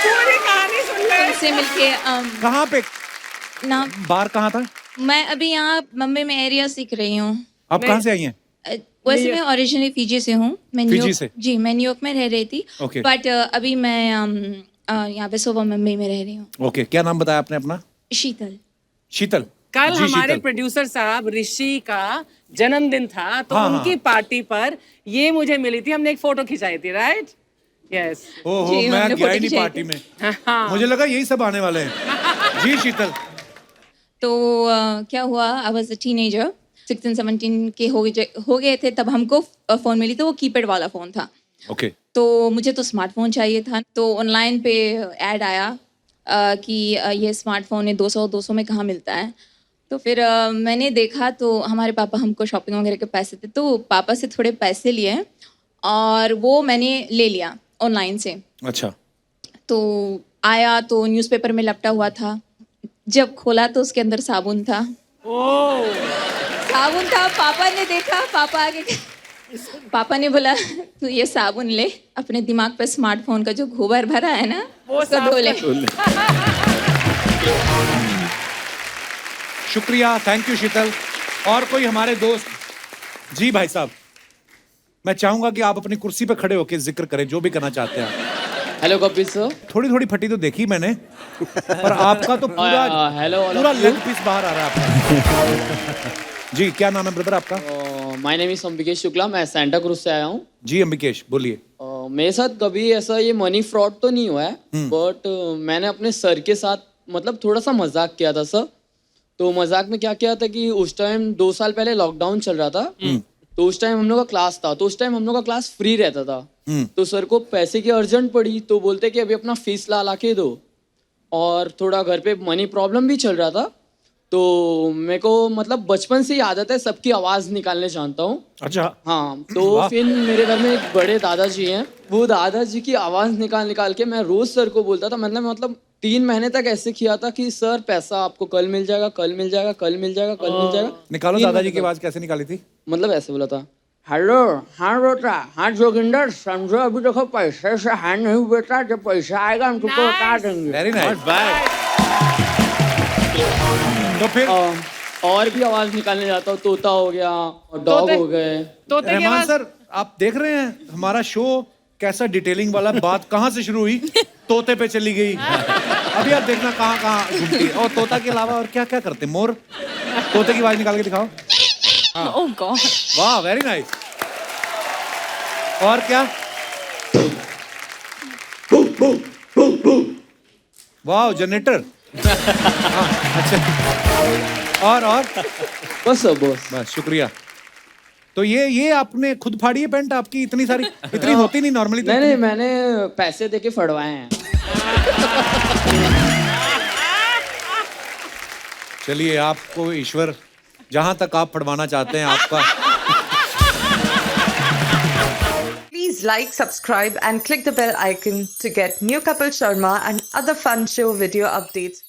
पूरी कहानी सुन ले। उनसे मिलके कहाँ पे? ना, बार कहाँ था? मैं अभी यहाँ मुंबई में एरिया सीख रही हूँ। आप कहाँ से आई हैं? वैसे मैं ओरिजिनली फीजी से हूँ। मैं फिजी से? जी, मैं न्यूयॉर्क में रह रही थी। Okay. बट अभी मैं यहाँ पे सोवा मुंबई में रह रही हूँ। ओके, क्या नाम बताया आपने अपना? शीतल। शीतल, कल जी, हमारे शीतल। प्रोड्यूसर साहब ऋषि का जन्मदिन था, तो हाँ, उनकी हाँ। पार्टी पर ये मुझे मिली थी, हमने एक फोटो खिंचाई थी, राइट? यस। ओहो, मैं गया ही नहीं पार्टी में। मुझे लगा यही सब आने वाले हैं। जी शीतल। तो क्या हुआ, आई वॉज अ टीनेजर, 16 17 के हो गए थे तब हमको फ़ोन मिली, तो वो कीपैड वाला फ़ोन था। ओके। तो मुझे तो स्मार्टफोन चाहिए था, तो ऑनलाइन पे ऐड आया कि ये स्मार्टफोन है 200 में कहाँ मिलता है। तो फिर मैंने देखा, तो हमारे पापा हमको शॉपिंग वगैरह के पैसे थे, तो पापा से थोड़े पैसे लिए और वो मैंने ले लिया ऑनलाइन से। अच्छा। तो आया तो न्यूज़पेपर में लपटा हुआ था, जब खोला तो उसके अंदर साबुन था। साबुन था, पापा ने देखा, पापा ने बोला तू ये साबुन ले, अपने दिमाग पे स्मार्टफोन का जो गोबर भरा है ना उसको धो ले। शुक्रिया, थैंक यू शीतल। और कोई हमारे दोस्त? जी भाई साहब, मैं चाहूंगा कि आप अपनी कुर्सी पे खड़े होकर जिक्र करें, जो भी करना चाहते हैं। Hello Kapil sir. थोड़ी थोड़ी फटी तो देखी मैंने, पर आपका तो पूरा पूरा लेग पीस बाहर आ रहा है आपका। जी, क्या नाम है ब्रदर आपका? My name is Ambikesh Shukla, मैं सेंटा क्रूज से आया हूँ। जी अंबिकेश, बोलिए। मेरे साथ कभी ऐसा ये मनी फ्रॉड तो नहीं हुआ है, बट मैंने अपने सर के साथ मतलब थोड़ा सा मजाक किया था सर। तो मजाक में क्या किया था कि उस टाइम 2 साल पहले लॉकडाउन चल रहा था, तो उस टाइम हम लोग का क्लास था, तो उस टाइम हम लोग का क्लास फ्री रहता था। तो सर को पैसे की अर्जेंट पड़ी, तो बोलते कि अभी अपना फीस ला के दो, और थोड़ा घर पे मनी प्रॉब्लम भी चल रहा था। तो मेरे को मतलब बचपन से ही आदत है, सबकी आवाज़ निकालने जानता हूँ। अच्छा। हाँ, तो फिर मेरे घर में एक बड़े दादाजी हैं, वो दादाजी की आवाज़ निकाल के मैं रोज़ सर को बोलता था। मतलब 3 महीने तक ऐसे किया था कि सर पैसा आपको कल मिल जाएगा, कल मिल जाएगा, कल मिल जाएगा, कल मिल जाएगा। निकालो, दादाजी की आवाज़ कैसे निकाली थी? मतलब ऐसे बोला था, हेलो, हाँ बेटा, हाँ जोगिंदर, समझो अभी देखो पैसे से है नहीं बेटा, जब पैसा आएगा हम तुमको बता देंगे। Very nice. तो फिर और भी आवाज निकालने जाता हूँ, तोता हो गया, डॉग हो गए। रहमान सर, आप देख रहे हैं हमारा शो कैसा डिटेलिंग वाला, बात कहाँ से शुरू हुई, तोते पे चली गई। अभी आप देखना कहाँ घूमती है। और तोता के अलावा और क्या क्या करते? मोर, तोते की आवाज निकाल के दिखाओ। ओह गॉड, वाह, वेरी नाइस। और क्या? वाह, जनरेटर। अच्छा, और बस शुक्रिया। तो ये आपने खुद फाड़ी है पैंट? आपकी इतनी सारी, इतनी होती नहीं नॉर्मली। नहीं, मैंने पैसे देके फड़वाए हैं। चलिए, आपको ईश्वर जहां तक आप फड़वाना चाहते हैं आपका। Please like, subscribe and click the bell icon to get new Kapil Sharma and other fun show video updates.